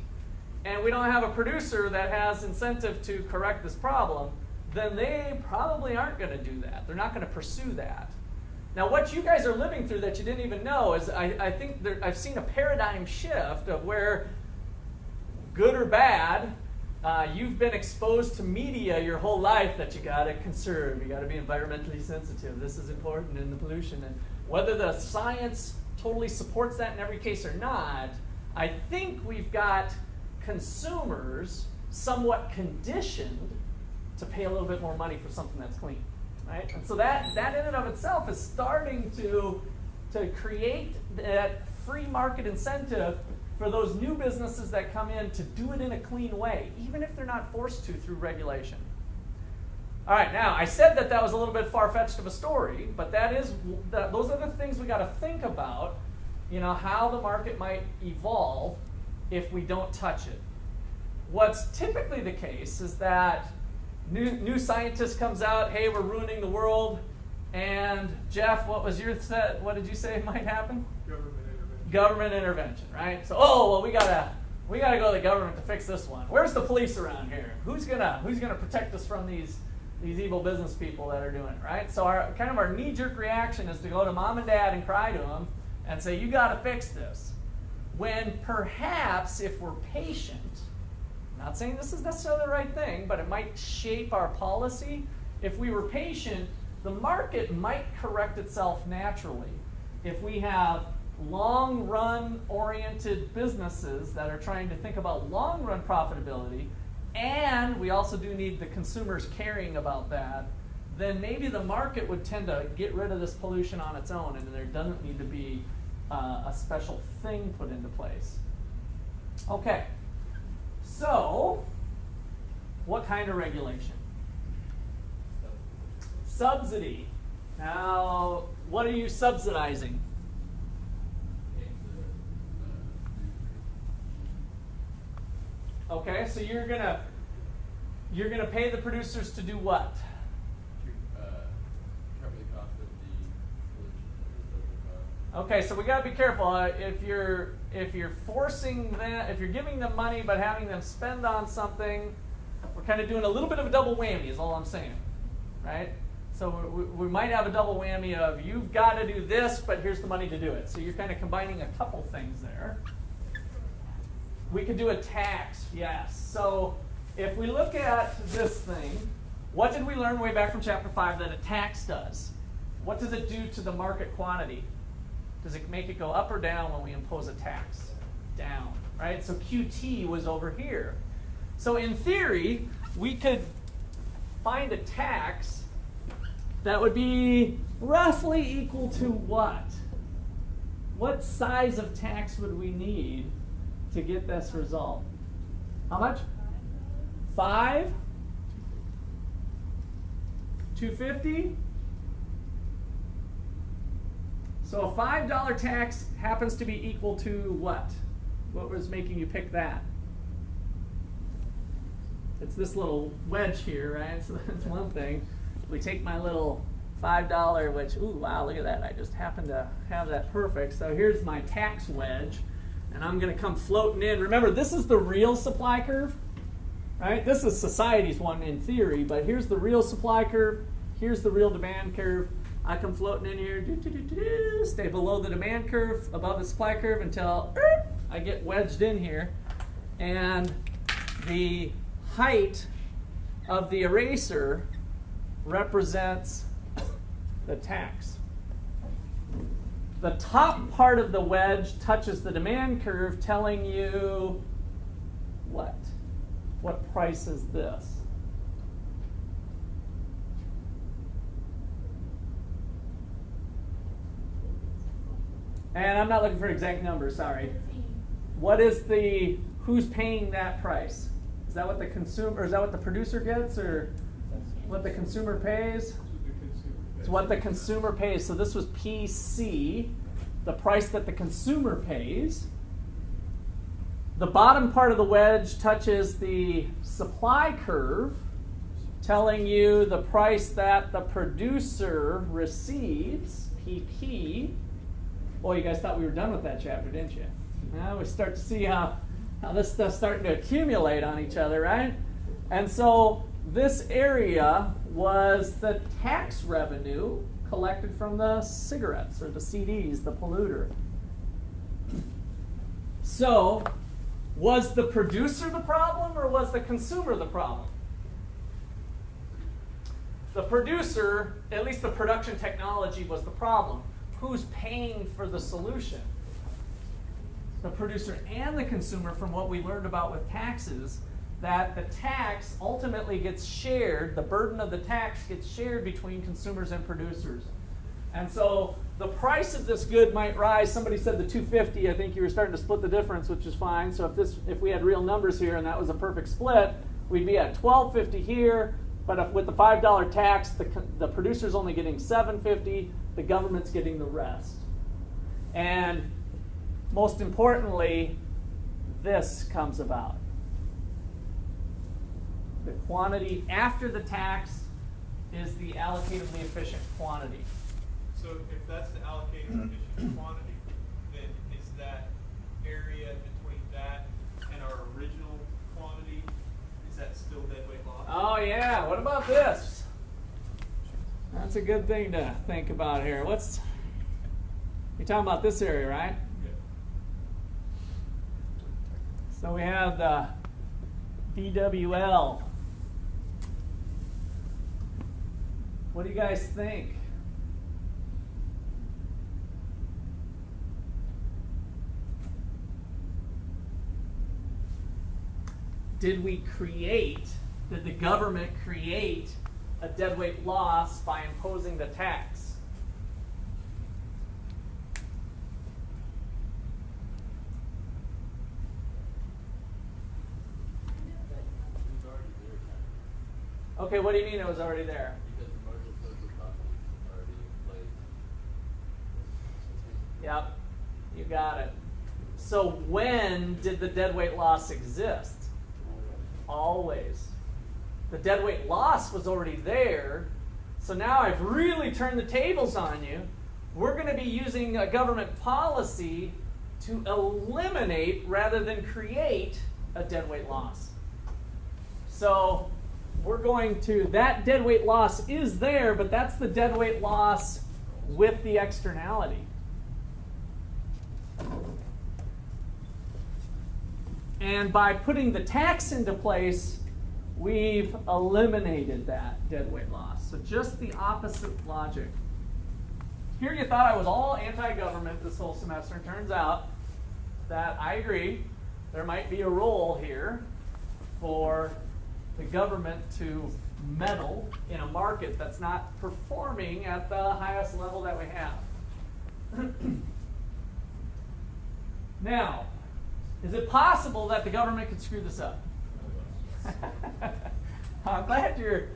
and we don't have a producer that has incentive to correct this problem, then they probably aren't going to do that. They're not going to pursue that. Now, what you guys are living through that you didn't even know is I think I've seen a paradigm shift of where, good or bad, you've been exposed to media your whole life that you got to conserve, you got to be environmentally sensitive, this is important in the pollution. And whether the science totally supports that in every case or not, I think we've got consumers somewhat conditioned to pay a little bit more money for something that's clean. Right? And so that in and of itself is starting to create that free market incentive for those new businesses that come in to do it in a clean way, even if they're not forced to through regulation. All right, now I said that was a little bit far-fetched of a story, but those are the things we got to think about, how the market might evolve if we don't touch it. What's typically the case is that new scientist comes out, hey, we're ruining the world, and Jeff, what did you say might happen? Government intervention. Government intervention, right? So, we gotta go to the government to fix this one. Where's the police around here? Who's gonna protect us from these evil business people that are doing it, right? So our knee-jerk reaction is to go to mom and dad and cry to them and say, you gotta fix this. When perhaps if we're patient, not saying this is necessarily the right thing, but it might shape our policy. If we were patient, the market might correct itself naturally. If we have long-run oriented businesses that are trying to think about long-run profitability, and we also do need the consumers caring about that, then maybe the market would tend to get rid of this pollution on its own, and there doesn't need to be a special thing put into place. Okay. So, what kind of regulation? Subsidy. Now, what are you subsidizing? Okay, so you're gonna pay the producers to do what? Cover the cost of the pollution. Okay, so we got to be careful. If you're forcing them, if you're giving them money but having them spend on something, we're kind of doing a little bit of a double whammy is all I'm saying, right? So we might have a double whammy of you've got to do this, but here's the money to do it. So you're kind of combining a couple things there. We could do a tax, yes. So if we look at this thing, what did we learn way back from chapter 5 that a tax does? What does it do to the market quantity? Does it make it go up or down when we impose a tax? Down, right? So QT was over here. So in theory, we could find a tax that would be roughly equal to what? What size of tax would we need to get this result? How much? 5? 250? So a $5 tax happens to be equal to what? What was making you pick that? it's this little wedge here, right? So that's one thing. We take my little $5, which, ooh, wow, look at that. I just happen to have that perfect. So here's my tax wedge, and I'm going to come floating in. Remember, this is the real supply curve, right? This is society's one in theory, but here's the real supply curve. Here's the real demand curve. I come floating in here, stay below the demand curve, above the supply curve until I get wedged in here. And the height of the eraser represents the tax. The top part of the wedge touches the demand curve, telling you what? What price is this? And I'm not looking for exact numbers, sorry. What is the, who's paying that price? Is that what the consumer, or is that what the producer gets, or what the consumer pays? It's what the consumer pays. So this was PC, the price that the consumer pays. The bottom part of the wedge touches the supply curve, telling you the price that the producer receives, PP. Boy, you guys thought we were done with that chapter, didn't you? Now we start to see how this stuff's starting to accumulate on each other, right? And so this area was the tax revenue collected from the cigarettes or the CDs, the polluter. So, was the producer the problem or was the consumer the problem? The producer, at least the production technology, was the problem. Who's paying for the solution? The producer and the consumer, from what we learned about with taxes, that the tax ultimately gets shared, the burden of the tax gets shared between consumers and producers. And so the price of this good might rise. Somebody said the $2.50, I think you were starting to split the difference, which is fine. So if we had real numbers here and that was a perfect split, we'd be at $12.50 here, but with the $5 tax, the producer's only getting $7.50, the government's getting the rest. And most importantly, this comes about. The quantity after the tax is the allocatively efficient quantity. So if that's the allocated efficient quantity, then is that area between that and our original quantity, is that still deadweight loss? Oh yeah, what about this? That's a good thing to think about here. You're talking about this area, right? Yeah. So we have the DWL. What do you guys think? Did the government create a deadweight loss by imposing the tax? Okay, what do you mean it was already there? Because the market social property is already in place. Yep, you got it. So when did the deadweight loss exist? Always. The deadweight loss was already there, so now I've really turned the tables on you. We're going to be using a government policy to eliminate rather than create a deadweight loss. So we're going to, that deadweight loss is there, but that's the deadweight loss with the externality. And by putting the tax into place, we've eliminated that deadweight loss. So just the opposite logic. Here you thought I was all anti-government this whole semester. It turns out that I agree. There might be a role here for the government to meddle in a market that's not performing at the highest level that we have. Now, is it possible that the government could screw this up? I'm glad you're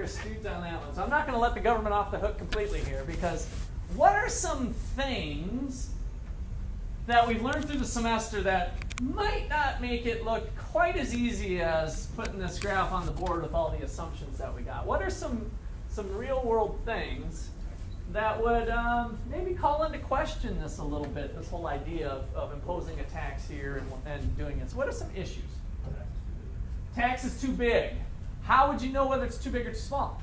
astute on that one. So I'm not going to let the government off the hook completely here, because what are some things that we've learned through the semester that might not make it look quite as easy as putting this graph on the board with all the assumptions that we got. What are some real world things that would maybe call into question this a little bit, this whole idea of imposing a tax here and doing it? So what are some issues? Tax is too big. How would you know whether it's too big or too small?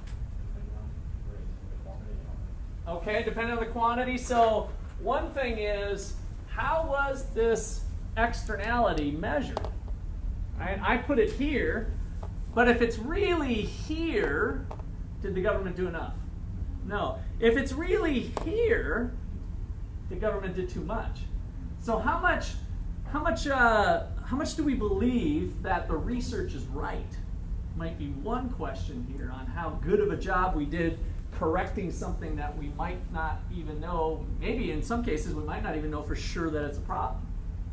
Okay, depending on the quantity. So one thing is, how was this externality measured? Right? I put it here, but if it's really here, did the government do enough? No. If it's really here, the government did too much. So how much do we believe that the research is right? Might be one question here on how good of a job we did correcting something that we might not even know. Maybe in some cases we might not even know for sure that it's a problem,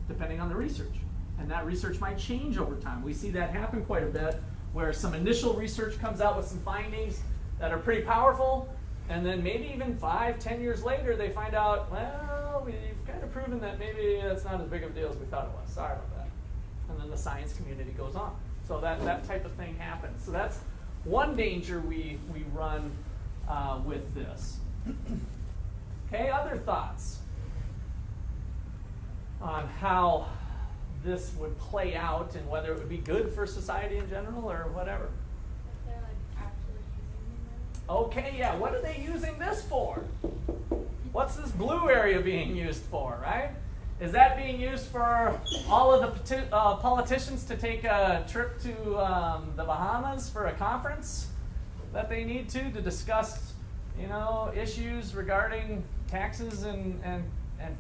depending on the research. And that research might change over time. We see that happen quite a bit, where some initial research comes out with some findings that are pretty powerful, and then maybe even 5-10 years later they find out, well, we've kind of proven that maybe it's not as big of a deal as we thought it was. Sorry about that. And then the science community goes on. So that type of thing happens. So that's one danger we run with this. Okay, other thoughts on how this would play out and whether it would be good for society in general or whatever? If they're like actually using the money. Okay, yeah, what are they using this for? What's this blue area being used for, right? Is that being used for all of the politicians to take a trip to the Bahamas for a conference that they need to discuss, issues regarding taxes and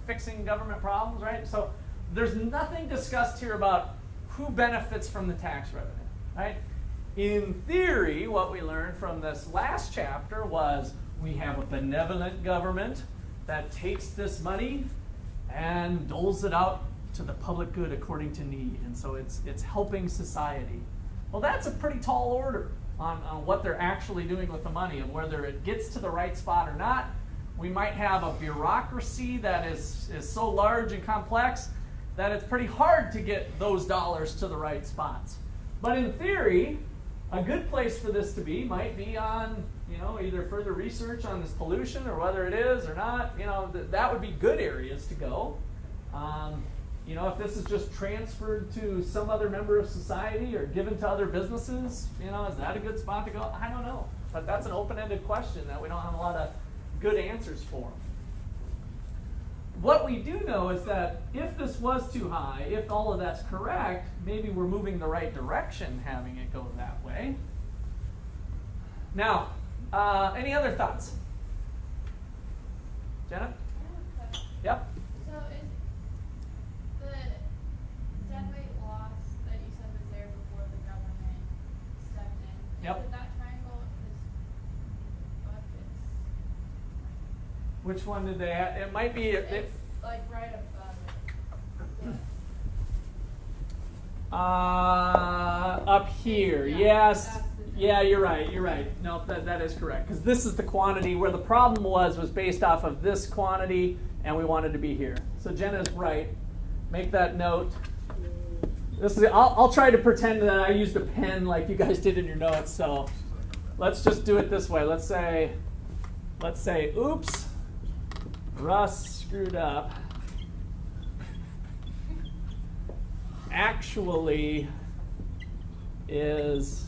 fixing government problems, right? So there's nothing discussed here about who benefits from the tax revenue, right? In theory, what we learned from this last chapter was we have a benevolent government that takes this money and doles it out to the public good according to need. And so it's helping society. Well, that's a pretty tall order on what they're actually doing with the money and whether it gets to the right spot or not. We might have a bureaucracy that is so large and complex that it's pretty hard to get those dollars to the right spots. But in theory, a good place for this to be might be on, either further research on this pollution or whether it is or not. That would be good areas to go. If this is just transferred to some other member of society or given to other businesses, is that a good spot to go? I don't know. But that's an open-ended question that we don't have a lot of good answers for. What we do know is that if this was too high, if all of that's correct, maybe we're moving the right direction having it go that way. Now, any other thoughts? Jenna? Yep. So is the deadweight loss that you said was there before the government stepped in? Yep. Is it that triangle? Which one did they have? It might be. It's like right above it. Up here. Yeah, Yes. that's the Yeah, you're right. You're right. No, that is correct. Because this is the quantity where the problem was based off of this quantity, and we wanted to be here. So Jenna's right. Make that note. This is. I'll try to pretend that I used a pen like you guys did in your notes. So let's just do it this way. Let's say, oops, Russ screwed up. Actually is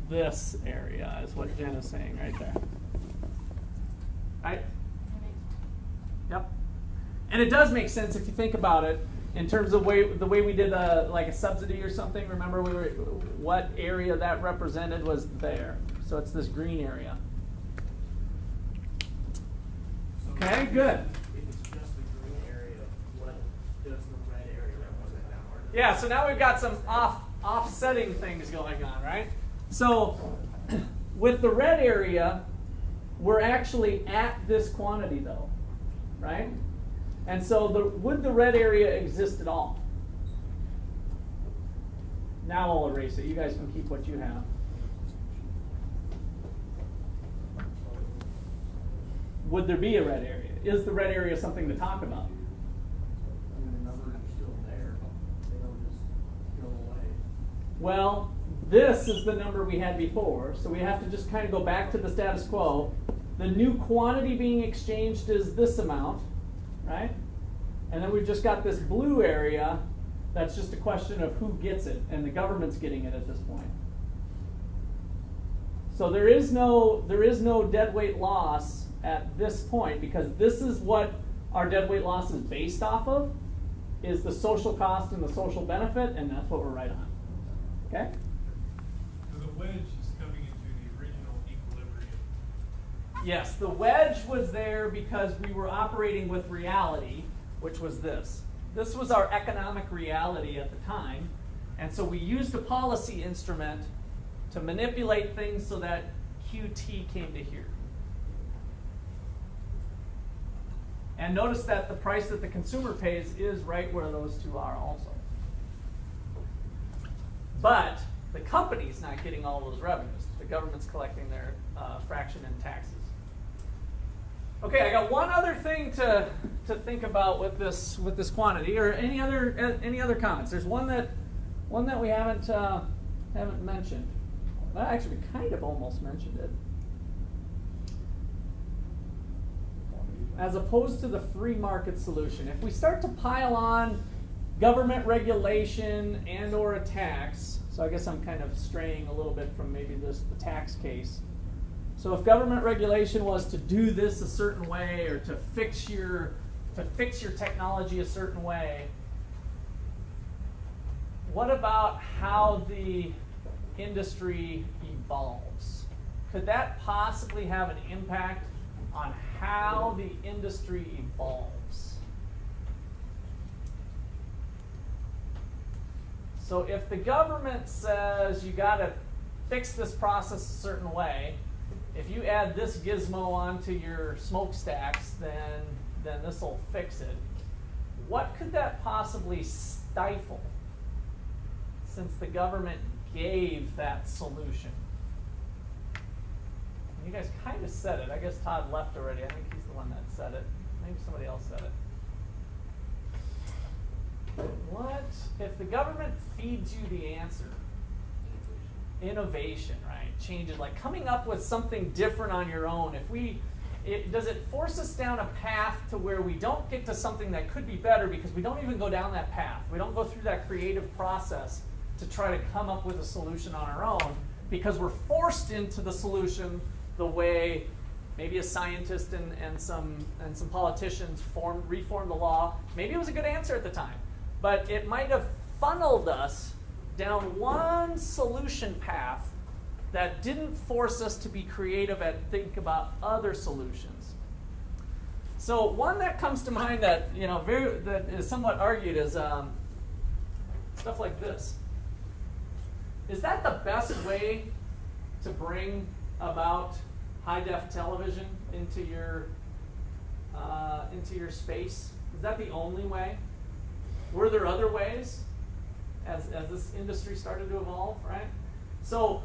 this area is what Jen is saying right there. Right? Yep. And it does make sense if you think about it in terms of the way we did like a subsidy or something. Remember what area that represented was there. So it's this green area. Okay, good. If it's just the green area, what does the red area represent now? Yeah, so now we've got some offsetting things going on, right? So with the red area, we're actually at this quantity though, right? And so would the red area exist at all? Now I'll erase it. You guys can keep what you have. Would there be a red area? Is the red area something to talk about? I mean, the numbers are still there. Well, this is the number we had before, so we have to just kind of go back to the status quo. The new quantity being exchanged is this amount, right? And then we've just got this blue area that's just a question of who gets it, and the government's getting it at this point. So there is no deadweight loss at this point, because this is what our deadweight loss is based off of, is the social cost and the social benefit, and that's what we're right on. Okay? So the wedge is coming into the original equilibrium. Yes, the wedge was there because we were operating with reality, which was this. This was our economic reality at the time, and so we used a policy instrument to manipulate things so that QT came to here. And notice that the price that the consumer pays is right where those two are also. But the company's not getting all those revenues. The government's collecting their fraction in taxes. Okay, I got one other thing to think about with this quantity, or any other comments. There's one that we haven't mentioned. Well, actually, we kind of almost mentioned it. As opposed to the free market solution, if we start to pile on government regulation and or a tax, so I guess I'm kind of straying a little bit from maybe the tax case. So if government regulation was to do this a certain way, or to fix your technology a certain way, what about how the industry evolves? Could that possibly have an impact on how the industry evolves? So if the government says you got to fix this process a certain way, if you add this gizmo onto your smokestacks, then this will fix it. What could that possibly stifle, since the government gave that solution? You guys kind of said it. I guess Todd left already. I think he's the one that said it. Maybe somebody else said it. What if the government feeds you the answer? Innovation, right? Changes, like coming up with something different on your own. Does it force us down a path to where we don't get to something that could be better because we don't even go down that path? We don't go through that creative process to try to come up with a solution on our own, because we're forced into the solution the way maybe a scientist and some politicians reformed the law. Maybe it was a good answer at the time, but it might have funneled us down one solution path that didn't force us to be creative and think about other solutions. So one that comes to mind that that is somewhat argued is stuff like this. Is that the best way to bring about high-def television into your space? Is that the only way? Were there other ways as this industry started to evolve, right? So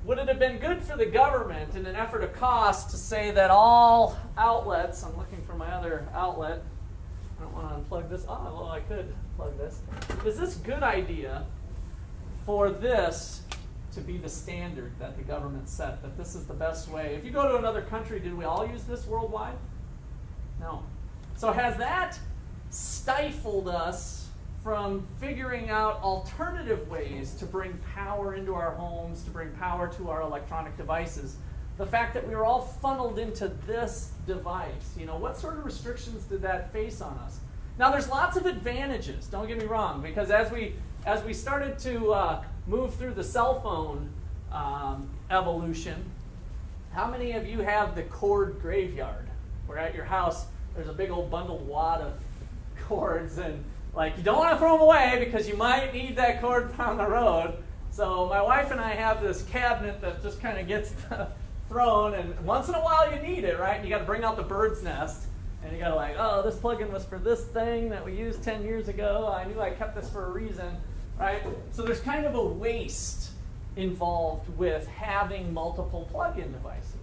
would it have been good for the government, in an effort of cost, to say that all outlets, I'm looking for my other outlet, I don't want to unplug this. Oh, well, I could plug this. Is this a good idea for this to be the standard that the government set, that this is the best way? If you go to another country, did we all use this worldwide? No. So has that stifled us from figuring out alternative ways to bring power into our homes, to bring power to our electronic devices? The fact that we were all funneled into this device, what sort of restrictions did that face on us? Now, there's lots of advantages, don't get me wrong, because as we started to move through the cell phone evolution, how many of you have the cord graveyard, where at your house there's a big old bundled wad of cords, and you don't want to throw them away because you might need that cord down the road. So my wife and I have this cabinet that just kind of gets thrown, and once in a while you need it, right? And you got to bring out the bird's nest, and you got to oh, this plug-in was for this thing that we used 10 years ago. I knew I kept this for a reason, right? So there's kind of a waste involved with having multiple plug-in devices.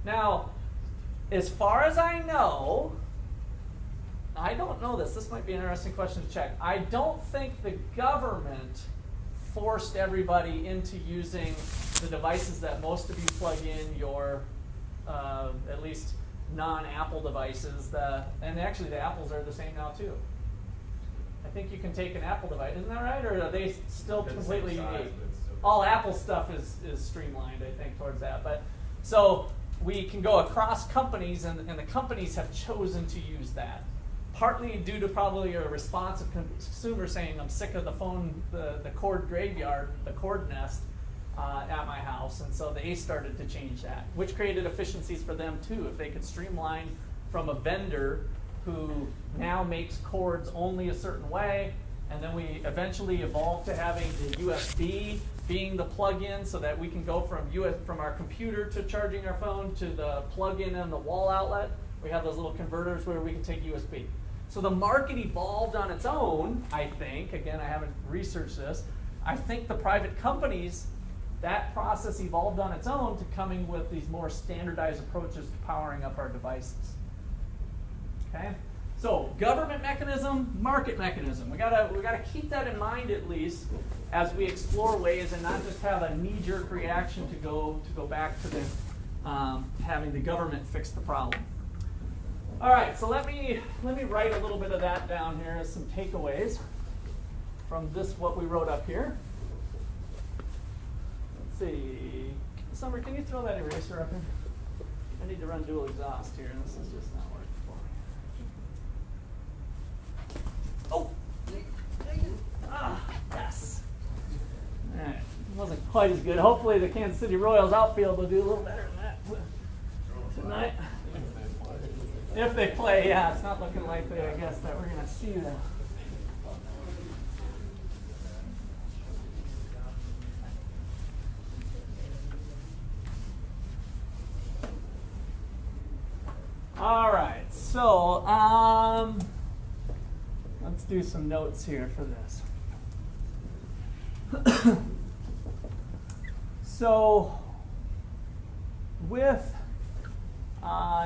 Now, as far as I know, I don't know this. This might be an interesting question to check. I don't think the government forced everybody into using the devices that most of you plug in, your at least non-Apple devices. And actually the Apples are the same now too. I think you can take an Apple device, isn't that right? Or are they still They're the completely same size, unique? but it's still- All Apple stuff is streamlined, I think, towards that. But so we can go across companies, and the companies have chosen to use that. Partly due to probably a response of consumers saying, I'm sick of the phone, the cord graveyard, the cord nest at my house. And so they started to change that, which created efficiencies for them too. If they could streamline from a vendor who now makes cords only a certain way, and then we eventually evolved to having the USB being the plug-in so that we can go from our computer to charging our phone to the plug-in and the wall outlet. We have those little converters where we can take USB. So the market evolved on its own, I think. Again, I haven't researched this. I think the private companies, that process evolved on its own to coming with these more standardized approaches to powering up our devices. Okay? So government mechanism, market mechanism. We gotta keep that in mind at least as we explore ways and not just have a knee-jerk reaction to go back to the having the government fix the problem. All right, so let me write a little bit of that down here as some takeaways from what we wrote up here. Let's see. Summer, can you throw that eraser up here? I need to run dual exhaust here, and this is just not working for me. Oh! Yes. All right. It wasn't quite as good. Hopefully the Kansas City Royals outfield will do a little better than that tonight. If they play, yeah, it's not looking likely, I guess, that we're going to see that. All right, so let's do some notes here for this. So with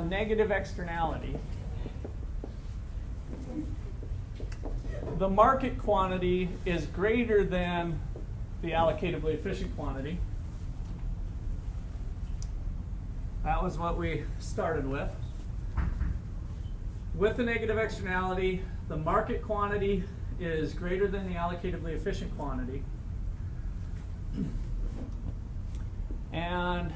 negative externality, the market quantity is greater than the allocatively efficient quantity. That was what we started with. With the negative externality, the market quantity is greater than the allocatively efficient quantity. And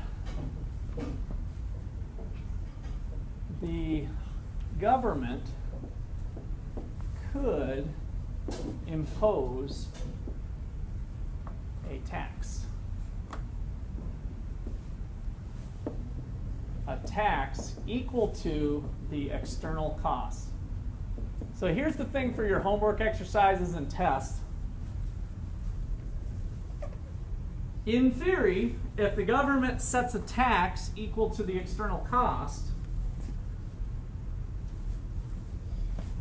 the government could impose a tax. A tax equal to the external cost. So here's the thing for your homework exercises and tests. In theory, if the government sets a tax equal to the external cost,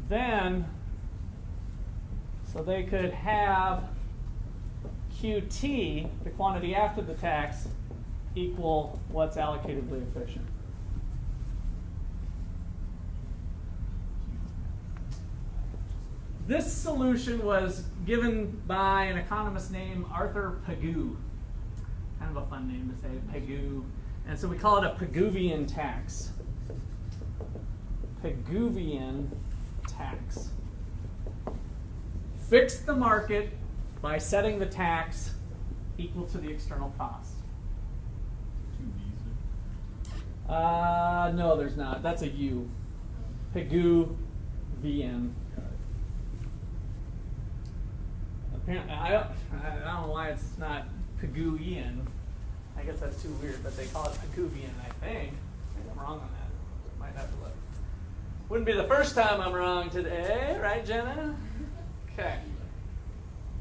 then, so they could have QT, the quantity after the tax, equal what's allocatively efficient. This solution was given by an economist named Arthur Pagoo. Kind of a fun name to say, Pagoo. And so we call it a Pagoovian tax. Pagoovian tax. Fix the market by setting the tax equal to the external cost. No, there's not. That's a U. Pagoovian. Apparently, I don't know why it's not Pagooian. I guess that's too weird, but they call it Pagoovian, I think. I'm wrong on that. Might have to look. Wouldn't be the first time I'm wrong today, right, Jenna? Okay.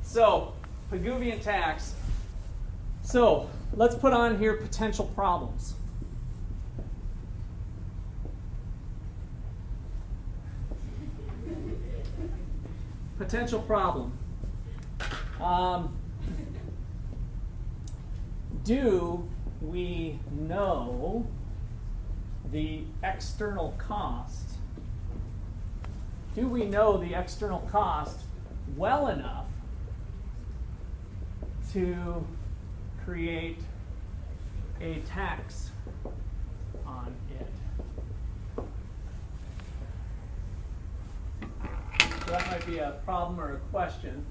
So, Pagoovian tax. So, let's put on here potential problems. Potential problem. Do we know the external cost? Do we know the external cost well enough to create a tax on it. So that might be a problem or a question.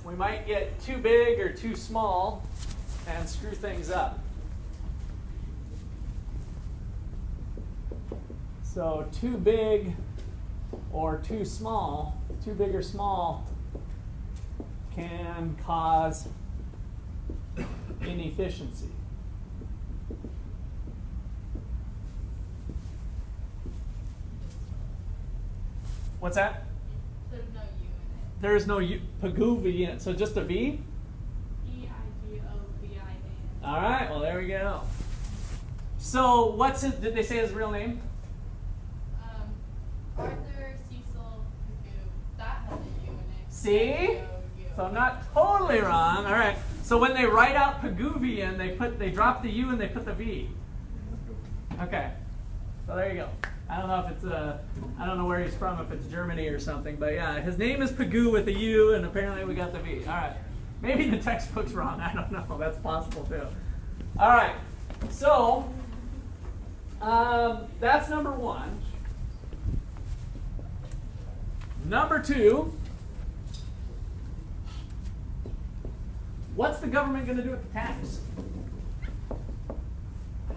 We might get too big or too small and screw things up. So too big or too small, too big or small, can cause inefficiency. What's that? There's no U in it. There is no U, Pagoovian, so just a V? Pigoovian. All right, well, there we go. So what's his, did they say his real name? Arthur Cecil Pagoo. That has a U in it. See? P-A-G-O-U. So I'm not totally wrong. All right. So when they write out Pagoovian, they drop the U and they put the V. Okay. So there you go. I don't know if it's I don't know where he's from, if it's Germany or something, but yeah, his name is Pagoo with a U, and apparently we got the V. All right. Maybe the textbook's wrong. I don't know. That's possible too. All right. So that's number one. Number two. What's the government going to do with the tax?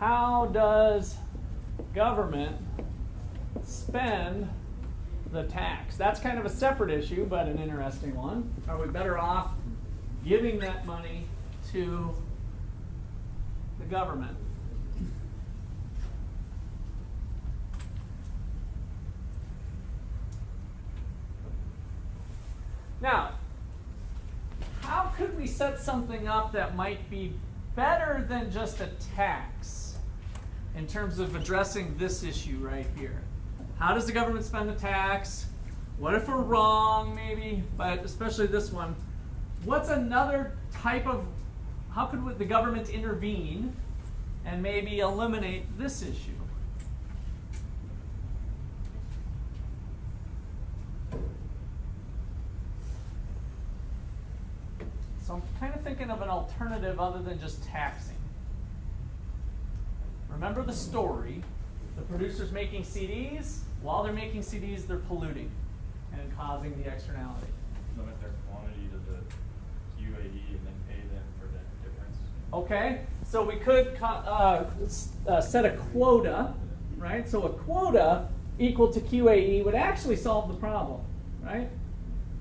How does government spend the tax? That's kind of a separate issue, but an interesting one. Are we better off giving that money to the government? Now, how could we set something up that might be better than just a tax in terms of addressing this issue right here? How does the government spend the tax? What if we're wrong, maybe? But especially this one. What's another type of, how could the government intervene and maybe eliminate this issue? So I'm kind of thinking of an alternative other than just taxing. Remember the story. The producer's making CDs. While they're making CDs, they're polluting and causing the externality. Limit their quantity to the UAE and then pay them for the difference. Okay, so we could set a quota, right? So a quota equal to QAE would actually solve the problem, right?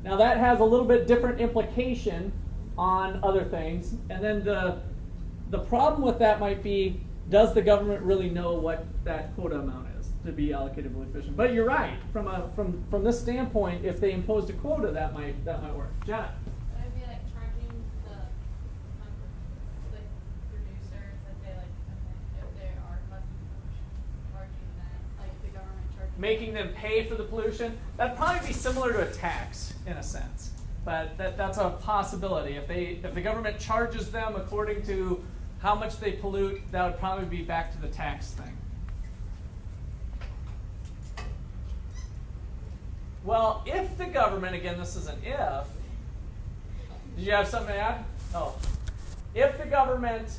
Now that has a little bit different implication on other things. And then the problem with that might be, does the government really know what that quota amount is to be allocatably efficient? But you're right. From this standpoint, if they imposed a quota, that might work. Jenna. Would it be like charging the producers that they like, if they are causing pollution, charging them, like the government charging Making them pay for the pollution? That'd probably be similar to a tax in a sense. But that's a possibility. If the government charges them according to how much they pollute, that would probably be back to the tax thing. Well, if the government, again, this is an if. Did you have something to add? Oh. If the government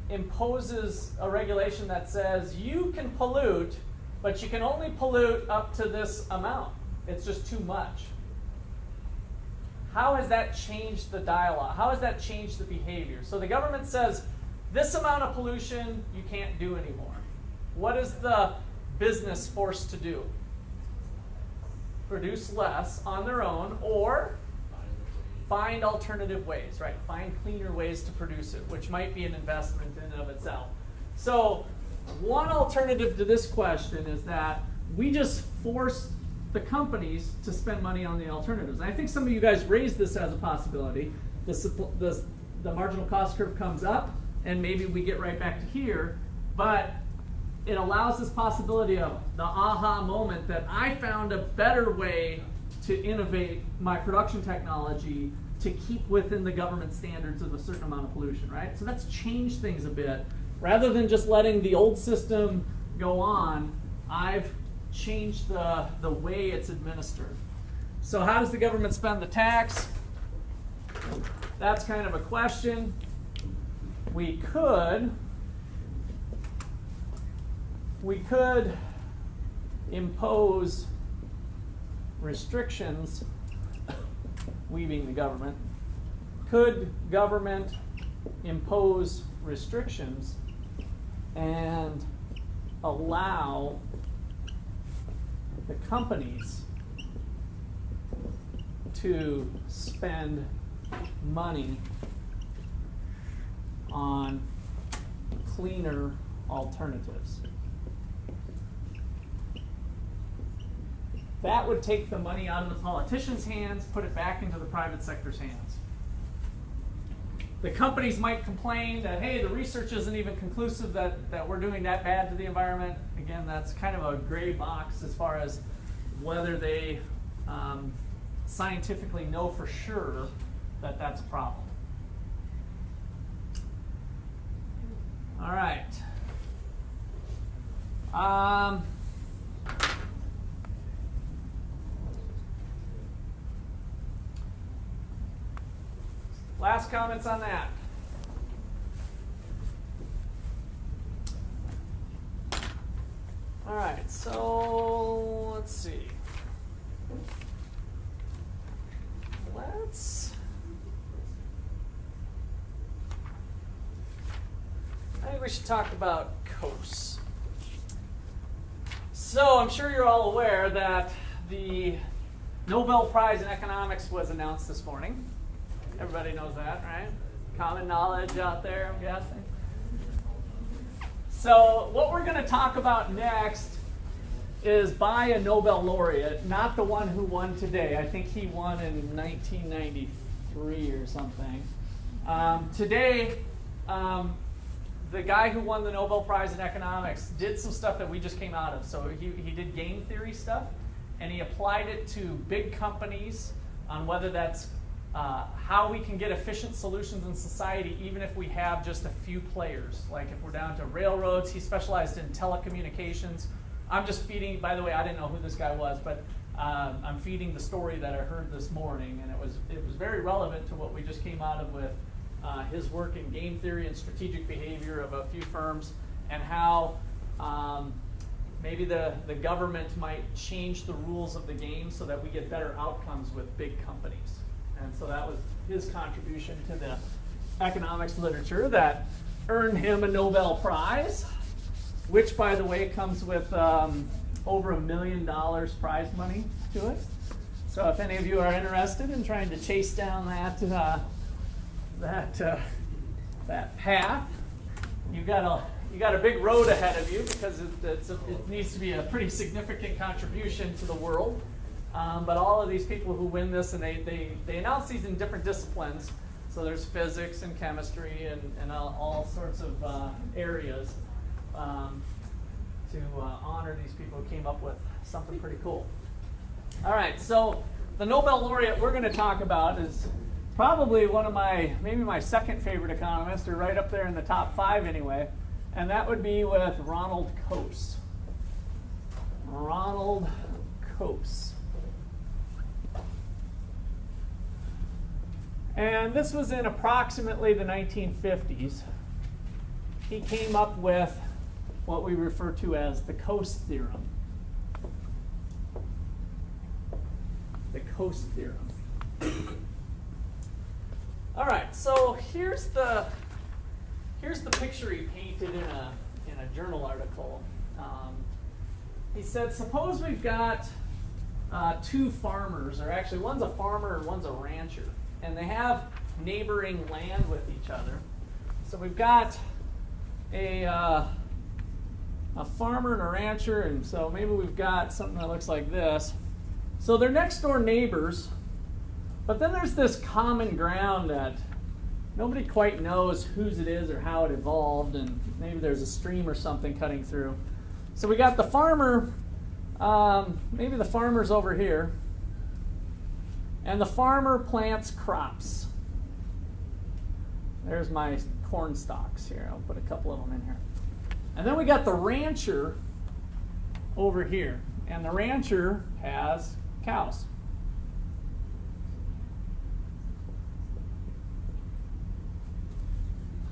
imposes a regulation that says you can pollute, but you can only pollute up to this amount, it's just too much. How has that changed the dialogue? How has that changed the behavior? So the government says, this amount of pollution you can't do anymore. What is the business forced to do? Produce less on their own, or find alternative ways, right? Find cleaner ways to produce it, which might be an investment in and of itself. So one alternative to this question is that we just force the companies to spend money on the alternatives. And I think some of you guys raised this as a possibility. The marginal cost curve comes up, and maybe we get right back to here, but it allows this possibility of the aha moment that I found a better way to innovate my production technology to keep within the government standards of a certain amount of pollution, right? So that's changed things a bit. Rather than just letting the old system go on, I've changed the way it's administered. So how does the government spend the tax? That's kind of a question. We could impose restrictions, we being the government. Could government impose restrictions and allow the companies to spend money on cleaner alternatives? That would take the money out of the politicians' hands, put it back into the private sector's hands. The companies might complain that, hey, the research isn't even conclusive that we're doing that bad to the environment. Again, that's kind of a gray box as far as whether they scientifically know for sure that that's a problem. All right. Last comments on that. All right, so let's see. I think we should talk about coasts. So I'm sure you're all aware that the Nobel Prize in Economics was announced this morning. Everybody knows that, right? Common knowledge out there, I'm guessing. So what we're going to talk about next is by a Nobel laureate, not the one who won today. I think he won in 1993 or something. Today, the guy who won the Nobel Prize in Economics did some stuff that we just came out of. So he did game theory stuff, and he applied it to big companies on whether that's how we can get efficient solutions in society even if we have just a few players. Like if we're down to railroads, he specialized in telecommunications. I'm just feeding, by the way, I didn't know who this guy was, but I'm feeding the story that I heard this morning, and it was very relevant to what we just came out of with his work in game theory and strategic behavior of a few firms, and how maybe the government might change the rules of the game so that we get better outcomes with big companies. And so that was his contribution to the economics literature that earned him a Nobel Prize, which, by the way, comes with over $1 million prize money to it. So if any of you are interested in trying to chase down that path, you got a big road ahead of you, because it needs to be a pretty significant contribution to the world. But all of these people who win this, and they announce these in different disciplines. So there's physics and chemistry and all sorts of areas to honor these people who came up with something pretty cool. All right, so the Nobel laureate we're going to talk about is probably maybe my second favorite economist, or right up there in the top 5 anyway, and that would be with Ronald Coase. Ronald Coase. And this was in approximately the 1950s. He came up with what we refer to as the Coase theorem. The Coase theorem. All right, so here's the picture he painted in a journal article. He said, suppose we've got 2 farmers, or actually one's a farmer and one's a rancher, and they have neighboring land with each other. So we've got a farmer and a rancher, and so maybe we've got something that looks like this. So they're next door neighbors, but then there's this common ground that nobody quite knows whose it is or how it evolved, and maybe there's a stream or something cutting through. So we got the farmer, maybe the farmer's over here, and the farmer plants crops. There's my corn stalks here. I'll put a couple of them in here. And then we got the rancher over here, and the rancher has cows.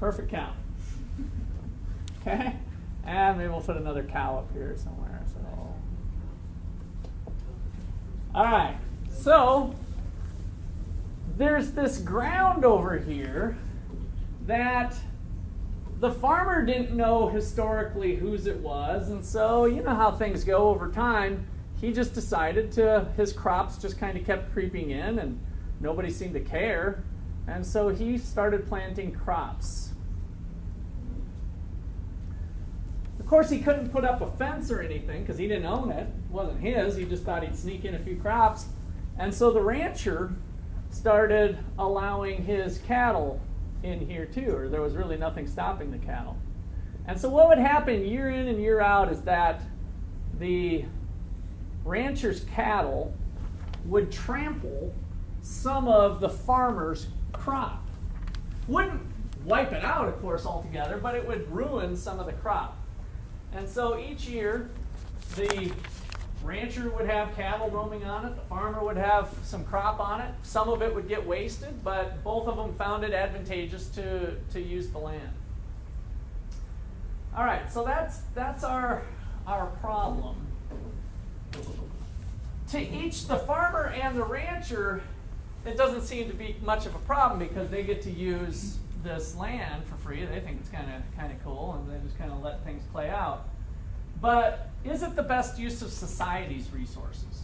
Perfect cow. Okay? And maybe we'll put another cow up here somewhere. So, all right. So there's this ground over here that the farmer didn't know historically whose it was, and so you know how things go over time. He just decided his crops just kind of kept creeping in, and nobody seemed to care, and so he started planting crops. Of course, he couldn't put up a fence or anything because he didn't own it. It wasn't his. He just thought he'd sneak in a few crops, and so the rancher started allowing his cattle in here too, or there was really nothing stopping the cattle. And so what would happen year in and year out is that the rancher's cattle would trample some of the farmer's crop. Wouldn't wipe it out, of course, altogether, but it would ruin some of the crop. And so each year, the rancher would have cattle roaming on it, the farmer would have some crop on it. Some of it would get wasted, but both of them found it advantageous to use the land. All right, so that's our problem. To each, the farmer and the rancher, it doesn't seem to be much of a problem because they get to use this land for free. They think it's kind of cool, and they just kind of let things play out. But is it the best use of society's resources?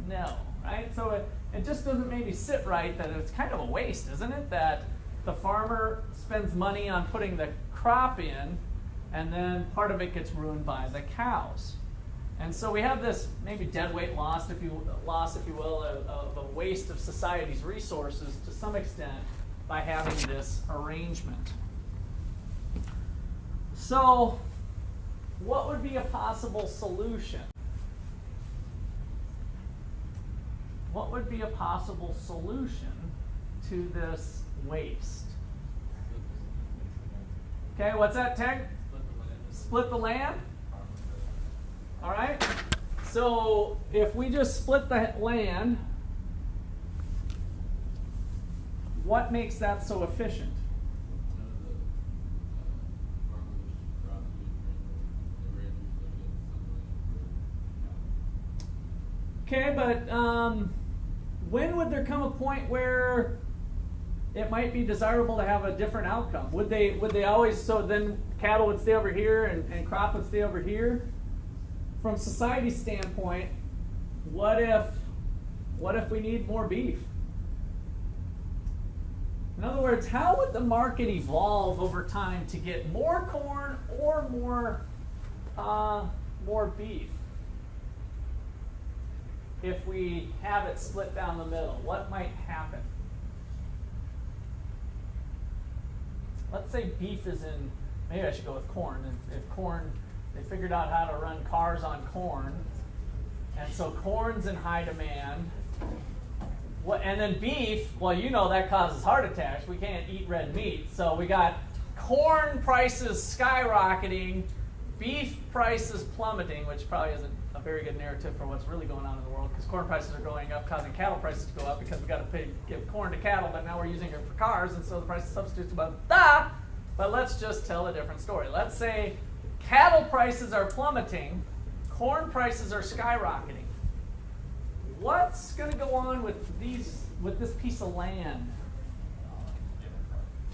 No, right? So it just doesn't maybe sit right that it's kind of a waste, isn't it? That the farmer spends money on putting the crop in, and then part of it gets ruined by the cows. And so we have this maybe deadweight loss, if you will, of a waste of society's resources to some extent by having this arrangement. So, what would be a possible solution? What would be a possible solution to this waste? Okay, what's that, Teg? Split the land? All right. So, if we just split the land, what makes that so efficient? Okay, but when would there come a point where it might be desirable to have a different outcome? Would they always, so then cattle would stay over here and crop would stay over here? From society's standpoint, what if we need more beef? In other words, how would the market evolve over time to get more corn or more beef? If we have it split down the middle, what might happen? Let's say beef is in, maybe I should go with corn. If corn, they figured out how to run cars on corn, and so corn's in high demand. And then beef, well, you know that causes heart attacks. We can't eat red meat. So we got corn prices skyrocketing, beef prices plummeting, which probably isn't a very good narrative for what's really going on in the world, because corn prices are going up, causing cattle prices to go up because we got to give corn to cattle, but now we're using it for cars, and so the price of substitutes about that. But let's just tell a different story. Let's say cattle prices are plummeting, corn prices are skyrocketing. What's going to go on with this piece of land?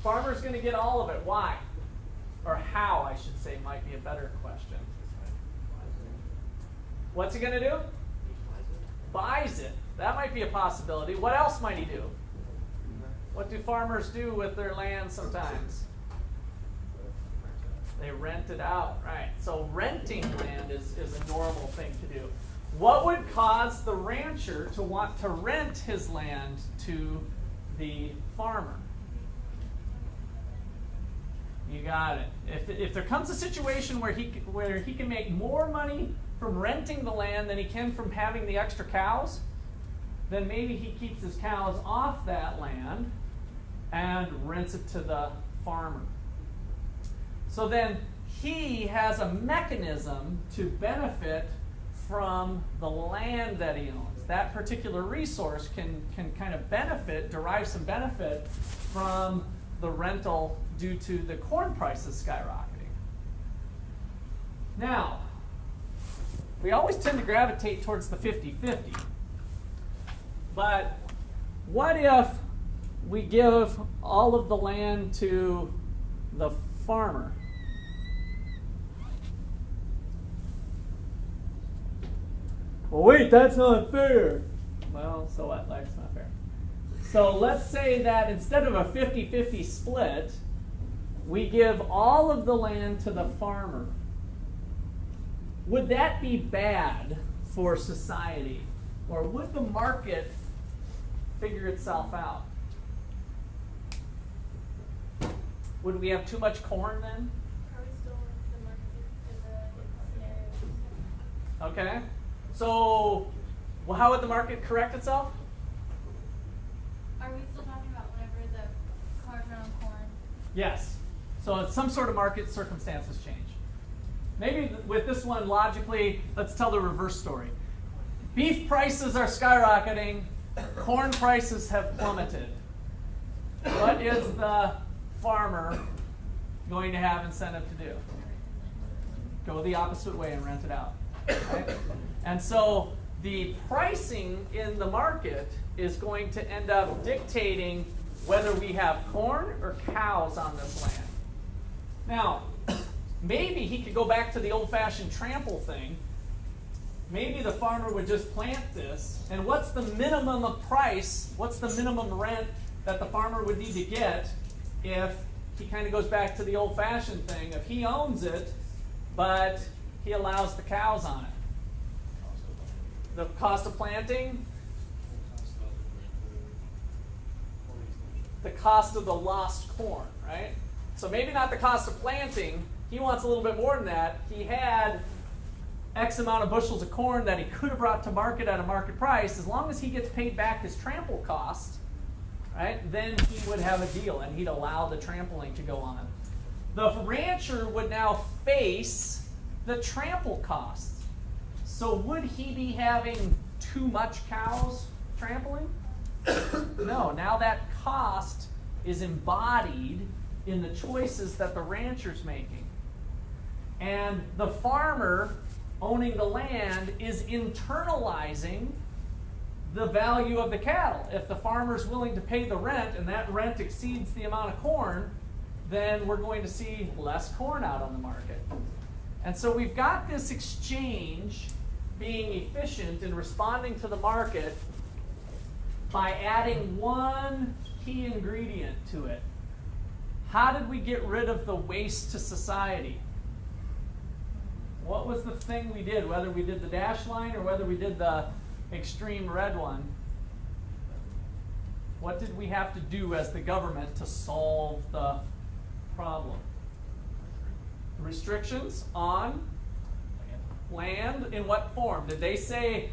Farmer's going to get all of it. Why? Or how, I should say, might be a better question. What's he going to do? Buys it. That might be a possibility. What else might he do? What do farmers do with their land sometimes? They rent it out, right? So renting land is a normal thing to do. What would cause the rancher to want to rent his land to the farmer? You got it. If there comes a situation where he can make more money from renting the land than he can from having the extra cows, then maybe he keeps his cows off that land and rents it to the farmer. So then he has a mechanism to benefit from the land that he owns. That particular resource can kind of derive some benefit from the rental due to the corn prices skyrocketing. Now, we always tend to gravitate towards the 50-50. But what if we give all of the land to the farmer? Well, wait, that's not fair. Well, so what? Life's not fair. So let's say that instead of a 50-50 split, we give all of the land to the farmer. Would that be bad for society? Or would the market figure itself out? Would we have too much corn then? Are we still in the market in the scenario? Okay. So, well, how would the market correct itself? Are we still talking about whenever the cars run on corn? Yes. So some sort of market circumstances change. Maybe with this one, logically, let's tell the reverse story. Beef prices are skyrocketing. Corn prices have plummeted. What is the farmer going to have incentive to do? Go the opposite way and rent it out. Right? And so the pricing in the market is going to end up dictating whether we have corn or cows on this land. Now, maybe he could go back to the old-fashioned trample thing. Maybe the farmer would just plant this, and what's the minimum of price, what's the minimum rent that the farmer would need to get if he kind of goes back to the old-fashioned thing, if he owns it, but he allows the cows on it? The cost of planting, the cost of the lost corn, right? So maybe not the cost of planting. He wants a little bit more than that. He had X amount of bushels of corn that he could have brought to market at a market price. As long as he gets paid back his trample cost, right, then he would have a deal and he'd allow the trampling to go on. The rancher would now face the trample costs. So would he be having too much cows trampling? No, now that cost is embodied in the choices that the rancher's making. And the farmer owning the land is internalizing the value of the cattle. If the farmer's willing to pay the rent and that rent exceeds the amount of corn, then we're going to see less corn out on the market. And so we've got this exchange being efficient in responding to the market by adding one key ingredient to it. How did we get rid of the waste to society? What was the thing we did, whether we did the dashed line or whether we did the extreme red one? What did we have to do as the government to solve the problem? Restrictions on land in what form? Did they say?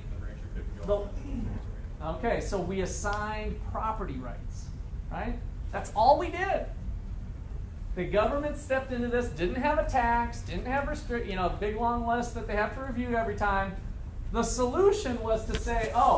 Okay, so we assigned property rights, right? That's all we did. The government stepped into this, didn't have a tax, didn't have a big long list that they have to review every time. The solution was to say, oh,